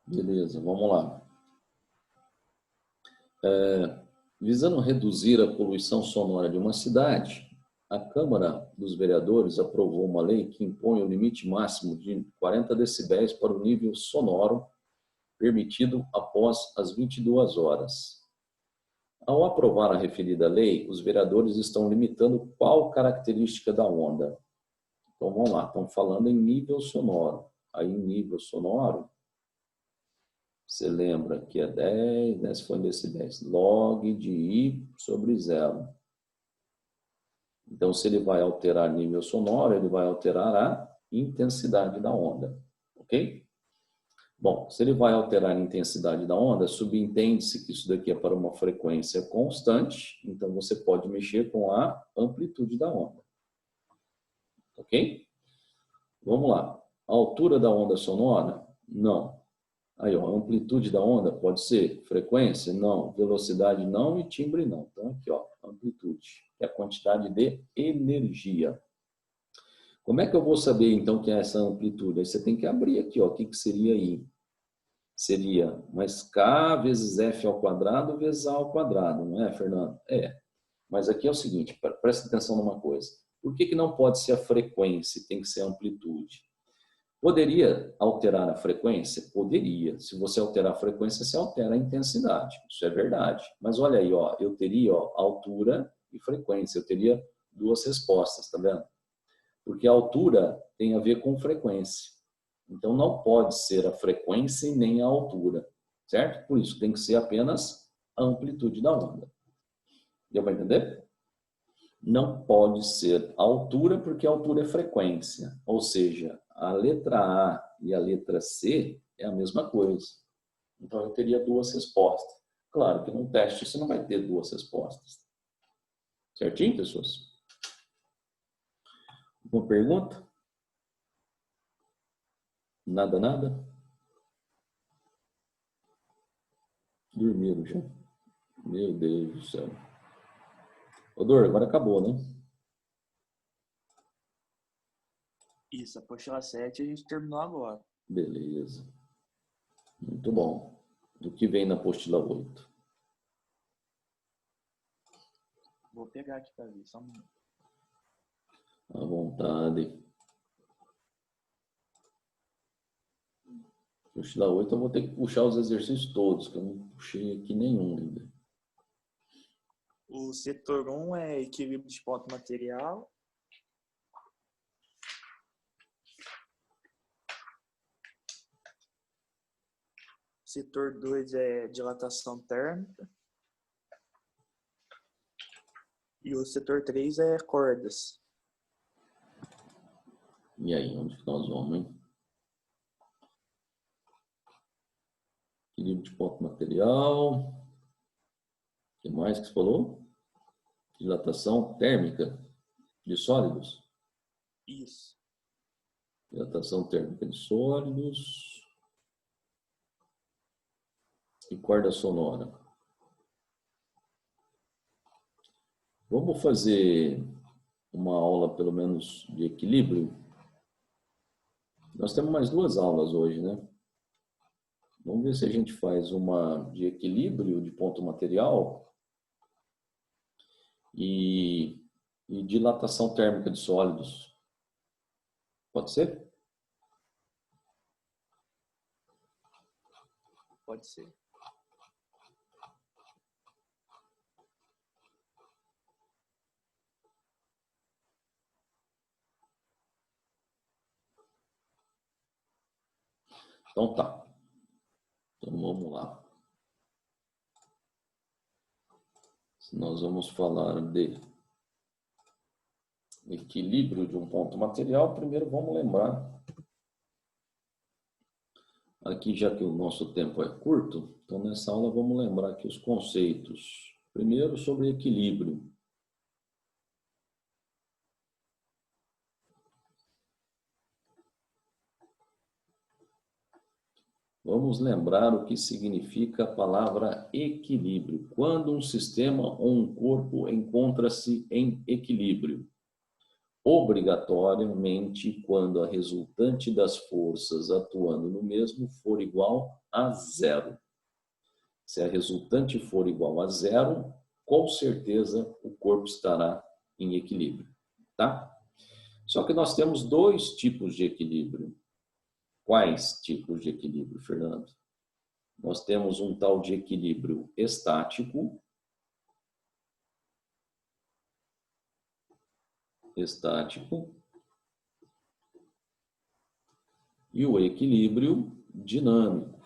Beleza, vamos lá. Visando reduzir a poluição sonora de uma cidade, a Câmara dos Vereadores aprovou uma lei que impõe o limite máximo de 40 decibéis para o nível sonoro permitido após as 22 horas. Ao aprovar a referida lei, os vereadores estão limitando qual característica da onda? Então, vamos lá, estão falando em nível sonoro. Aí, em nível sonoro, você lembra que é 10, né? Se for em decibéis, log de I sobre 0. Então, se ele vai alterar nível sonoro, ele vai alterar a intensidade da onda, ok? Bom, se ele vai alterar a intensidade da onda, subentende-se que isso daqui é para uma frequência constante, então você pode mexer com a amplitude da onda, ok? Vamos lá. A altura da onda sonora? Não. Aí, ó, a amplitude da onda pode ser frequência? Não. Velocidade? Não. E timbre? Não. Então, aqui, ó, amplitude, que é a quantidade de energia. Como é que eu vou saber, então, que é essa amplitude? Aí você tem que abrir aqui, ó, o que seria I? Seria mais K vezes F ao quadrado vezes A ao quadrado, não é, Fernando? É. Mas aqui é o seguinte, presta atenção numa coisa. Por que não pode ser a frequência, tem que ser a amplitude? Poderia alterar a frequência? Poderia. Se você alterar a frequência, você altera a intensidade. Isso é verdade. Mas olha aí, ó, eu teria altura e frequência. Eu teria duas respostas, tá vendo? Porque a altura tem a ver com frequência. Então, não pode ser a frequência e nem a altura, certo? Por isso, tem que ser apenas a amplitude da onda. Deu para entender? Não pode ser a altura, porque a altura é frequência. Ou seja, a letra A e a letra C é a mesma coisa. Então, eu teria duas respostas. Claro que num teste você não vai ter duas respostas. Certinho, pessoas? Alguma pergunta? Nada, nada? Dormiram já? Meu Deus do céu. Ô, Dor, agora acabou, né? Isso, a apostila 7 a gente terminou agora. Beleza. Muito bom. Do que vem na apostila 8? Vou pegar aqui para ver, só um minuto. À vontade. Apostila 8 eu vou ter que puxar os exercícios todos, que eu não puxei aqui nenhum ainda. O setor 1 é equilíbrio de ponto material. Setor 2 é dilatação térmica. E o setor 3 é cordas. E aí, onde que nós vamos, hein? Equilíbrio de ponto material. O que mais que você falou? Dilatação térmica de sólidos. Isso. Dilatação térmica de sólidos. E corda sonora. Vamos fazer uma aula, pelo menos, de equilíbrio? Nós temos mais duas aulas hoje, né? Vamos ver se a gente faz uma de equilíbrio de ponto material e dilatação térmica de sólidos. Pode ser? Pode ser. Então tá. Então vamos lá. Nós vamos falar de equilíbrio de um ponto material. Primeiro vamos lembrar Aqui, já que o nosso tempo é curto, então nessa aula vamos lembrar aqui os conceitos. Primeiro, sobre equilíbrio. Vamos lembrar o que significa a palavra equilíbrio. Quando um sistema ou um corpo encontra-se em equilíbrio. Obrigatoriamente, quando a resultante das forças atuando no mesmo for igual a zero. Se a resultante for igual a zero, com certeza o corpo estará em equilíbrio, tá? Só que nós temos dois tipos de equilíbrio. Quais tipos de equilíbrio, Fernando? Nós temos um tal de equilíbrio estático. E o equilíbrio dinâmico.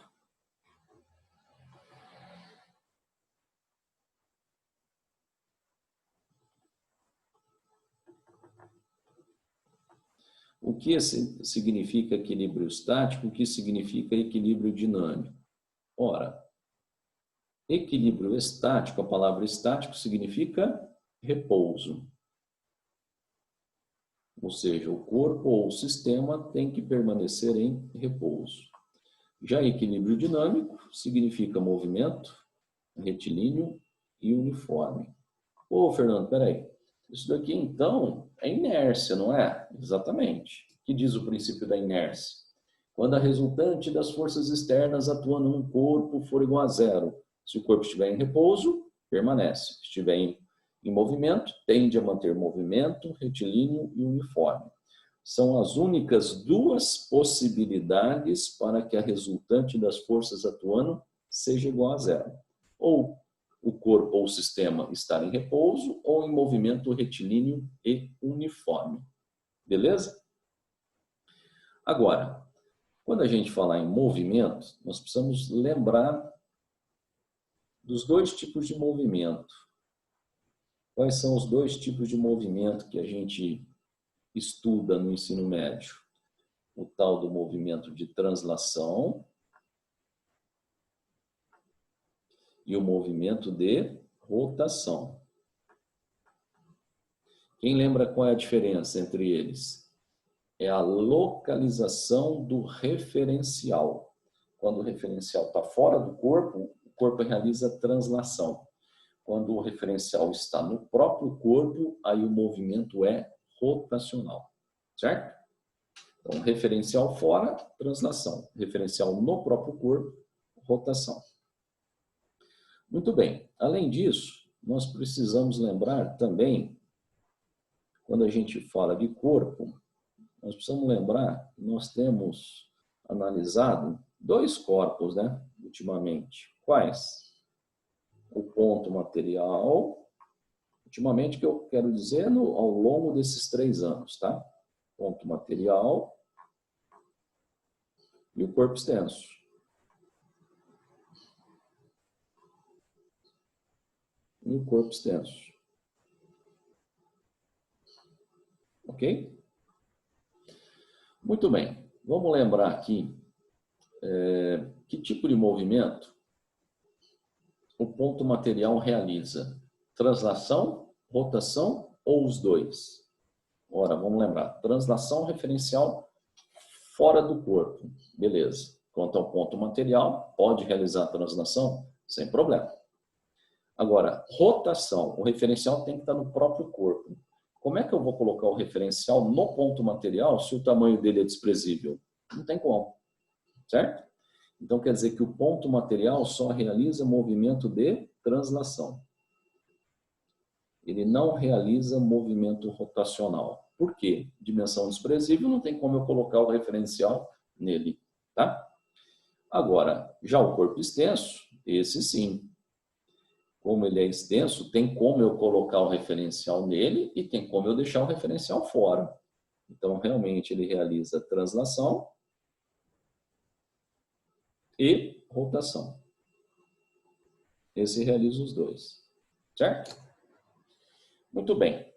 O que significa equilíbrio estático? O que significa equilíbrio dinâmico? Ora, equilíbrio estático, a palavra estático significa repouso. Ou seja, o corpo ou o sistema tem que permanecer em repouso. Já equilíbrio dinâmico significa movimento retilíneo e uniforme. Ô, Fernando, peraí. Isso daqui, então, é inércia, não é? Exatamente. O que diz o princípio da inércia? Quando a resultante das forças externas atuando num corpo for igual a zero. Se o corpo estiver em repouso, permanece. Se estiver em movimento, tende a manter movimento retilíneo e uniforme. São as únicas duas possibilidades para que a resultante das forças atuando seja igual a zero. Ou o corpo ou o sistema estar em repouso ou em movimento retilíneo e uniforme. Beleza? Agora, quando a gente falar em movimento, nós precisamos lembrar dos dois tipos de movimento. Quais são os dois tipos de movimento que a gente estuda no ensino médio? O tal do movimento de translação e o movimento de rotação. Quem lembra qual é a diferença entre eles? É a localização do referencial. Quando o referencial está fora do corpo, o corpo realiza translação. Quando o referencial está no próprio corpo, aí o movimento é rotacional. Certo? Então, referencial fora, translação. Referencial no próprio corpo, rotação. Muito bem. Além disso, nós precisamos lembrar também, quando a gente fala de corpo, nós precisamos lembrar que nós temos analisado dois corpos, né, ultimamente. Quais? O ponto material, ultimamente que eu quero dizer ao longo desses 3 anos, tá? Ponto material e o corpo extenso. E o corpo extenso. Ok? Muito bem. Vamos lembrar aqui que tipo de movimento o ponto material realiza. Translação, rotação ou os dois? Ora, vamos lembrar. Translação referencial fora do corpo. Beleza. Quanto ao ponto material, pode realizar a translação sem problema. Agora, rotação. O referencial tem que estar no próprio corpo. Como é que eu vou colocar o referencial no ponto material se o tamanho dele é desprezível? Não tem como. Certo? Então, quer dizer que o ponto material só realiza movimento de translação. Ele não realiza movimento rotacional. Por quê? Dimensão desprezível, não tem como eu colocar o referencial nele. Tá? Agora, já o corpo extenso, esse sim. Como ele é extenso, tem como eu colocar o referencial nele e tem como eu deixar o referencial fora. Então, realmente, ele realiza translação e rotação. Esse realiza os dois. Certo? Muito bem.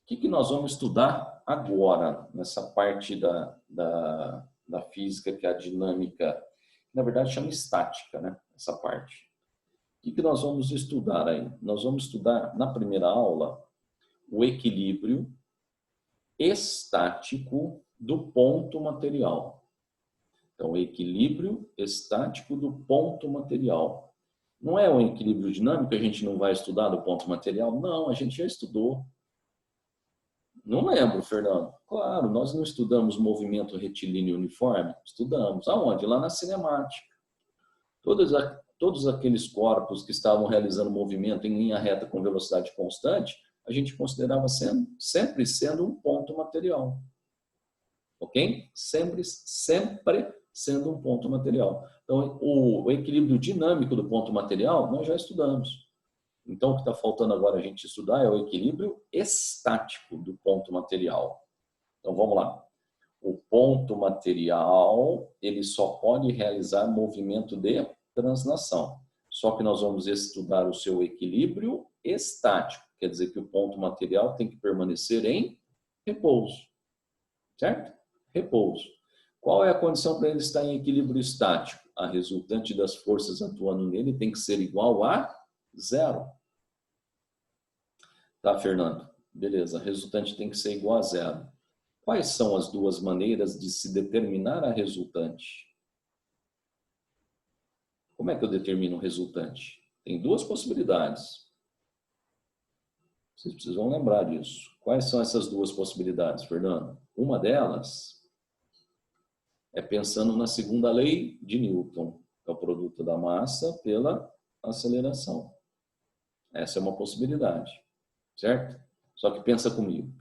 O que nós vamos estudar agora, nessa parte da física, que é a dinâmica na verdade chama estática, né? Essa parte. O que nós vamos estudar aí? Nós vamos estudar, na primeira aula, o equilíbrio estático do ponto material. Então, o equilíbrio estático do ponto material. Não é um equilíbrio dinâmico, a gente não vai estudar do ponto material? Não, a gente já estudou. Não lembro, Fernando. Claro, nós não estudamos movimento retilíneo uniforme? Estudamos. Aonde? Lá na cinemática. Todos aqueles corpos que estavam realizando movimento em linha reta com velocidade constante, a gente considerava sempre sendo um ponto material. Ok? Sempre sendo um ponto material. Então, o equilíbrio dinâmico do ponto material, nós já estudamos. Então, o que está faltando agora a gente estudar é o equilíbrio estático do ponto material. Então, vamos lá. O ponto material, ele só pode realizar movimento de translação. Só que nós vamos estudar o seu equilíbrio estático. Quer dizer que o ponto material tem que permanecer em repouso. Certo? Repouso. Qual é a condição para ele estar em equilíbrio estático? A resultante das forças atuando nele tem que ser igual a zero. Tá, Fernando? Beleza. A resultante tem que ser igual a zero. Quais são as duas maneiras de se determinar a resultante? Como é que eu determino o resultante? Tem duas possibilidades. Vocês precisam lembrar disso. Quais são essas duas possibilidades, Fernando? Uma delas é pensando na segunda lei de Newton, que é o produto da massa pela aceleração. Essa é uma possibilidade, certo? Só que pensa comigo.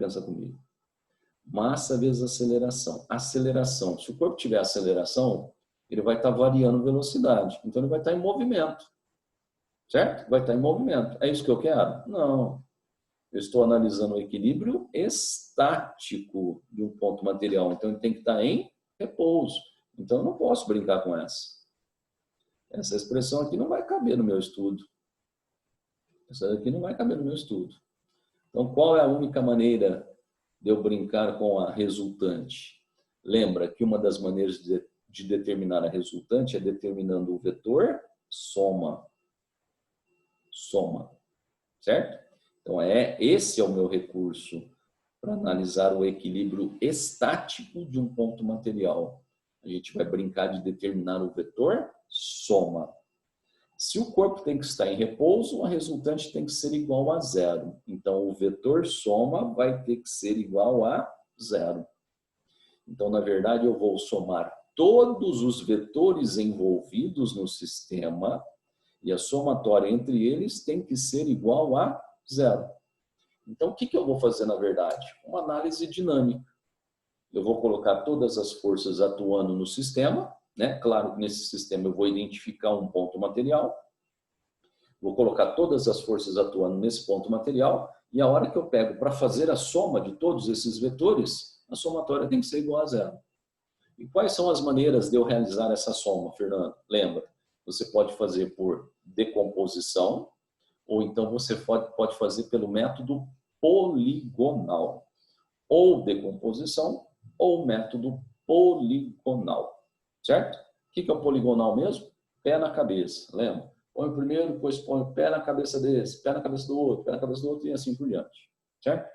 Massa vezes aceleração. Aceleração. Se o corpo tiver aceleração, ele vai estar variando velocidade. Então, ele vai estar em movimento. Certo? Vai estar em movimento. É isso que eu quero? Não. Eu estou analisando o equilíbrio estático de um ponto material. Então, ele tem que estar em repouso. Então, eu não posso brincar com essa. Essa expressão aqui não vai caber no meu estudo. Essa daqui não vai caber no meu estudo. Então, qual é a única maneira de eu brincar com a resultante? Lembra que uma das maneiras de determinar a resultante é determinando o vetor soma. Soma. Certo? Então, esse é o meu recurso para analisar o equilíbrio estático de um ponto material. A gente vai brincar de determinar o vetor soma. Se o corpo tem que estar em repouso, a resultante tem que ser igual a zero. Então, o vetor soma vai ter que ser igual a zero. Então, na verdade, eu vou somar todos os vetores envolvidos no sistema e a somatória entre eles tem que ser igual a zero. Então, o que eu vou fazer, na verdade? Uma análise dinâmica. Eu vou colocar todas as forças atuando no sistema, né? Claro que nesse sistema eu vou identificar um ponto material, vou colocar todas as forças atuando nesse ponto material e a hora que eu pego para fazer a soma de todos esses vetores, a somatória tem que ser igual a zero. E quais são as maneiras de eu realizar essa soma, Fernando? Lembra, você pode fazer por decomposição ou então você pode fazer pelo método poligonal. Ou decomposição ou método poligonal. Certo? O que é o poligonal mesmo? Pé na cabeça, lembra? Põe o primeiro, depois põe o pé na cabeça desse, pé na cabeça do outro, pé na cabeça do outro e assim por diante. Certo?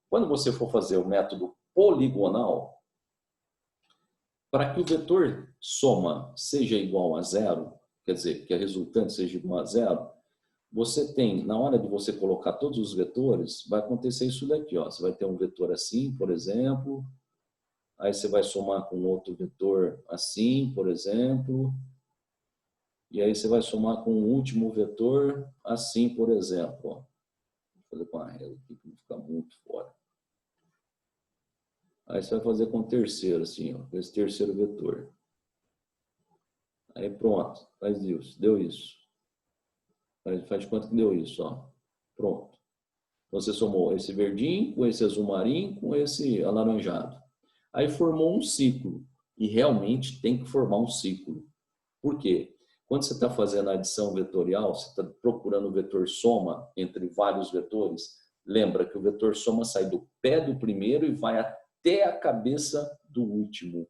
Quando você for fazer o método poligonal, para que o vetor soma seja igual a zero, quer dizer, que a resultante seja igual a zero, você tem, na hora de você colocar todos os vetores, vai acontecer isso daqui, ó. Você vai ter um vetor assim, por exemplo, aí você vai somar com outro vetor assim, por exemplo, e aí você vai somar com o último vetor assim, por exemplo, ó. Vou fazer com a régua aqui para não ficar muito fora. Aí você vai fazer com o terceiro, assim, ó, com esse terceiro vetor. Aí pronto, faz isso, deu isso. Faz de conta que deu isso, ó. Pronto. Você somou esse verdinho com esse azul marinho com esse alaranjado. Aí formou um ciclo. E realmente tem que formar um ciclo. Por quê? Quando você está fazendo a adição vetorial, você está procurando o vetor soma entre vários vetores, lembra que o vetor soma sai do pé do primeiro e vai até a cabeça do último.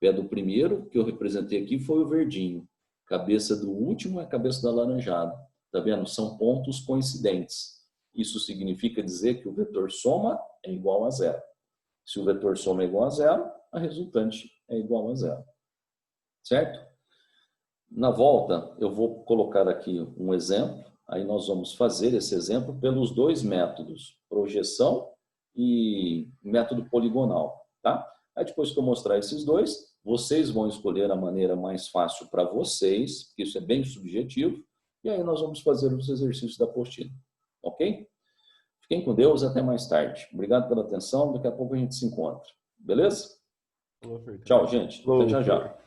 Pé do primeiro, que eu representei aqui, foi o verdinho. Cabeça do último é a cabeça do alaranjado. Tá vendo? São pontos coincidentes. Isso significa dizer que o vetor soma é igual a zero. Se o vetor soma é igual a zero, a resultante é igual a zero. Certo? Na volta, eu vou colocar aqui um exemplo. Aí nós vamos fazer esse exemplo pelos dois métodos, projeção e método poligonal, tá? Aí depois que eu mostrar esses dois, vocês vão escolher a maneira mais fácil para vocês, porque isso é bem subjetivo, e aí nós vamos fazer os exercícios da apostila, ok? Fiquem com Deus, até mais tarde. Obrigado pela atenção, daqui a pouco a gente se encontra, beleza? Tchau, gente. Até já já.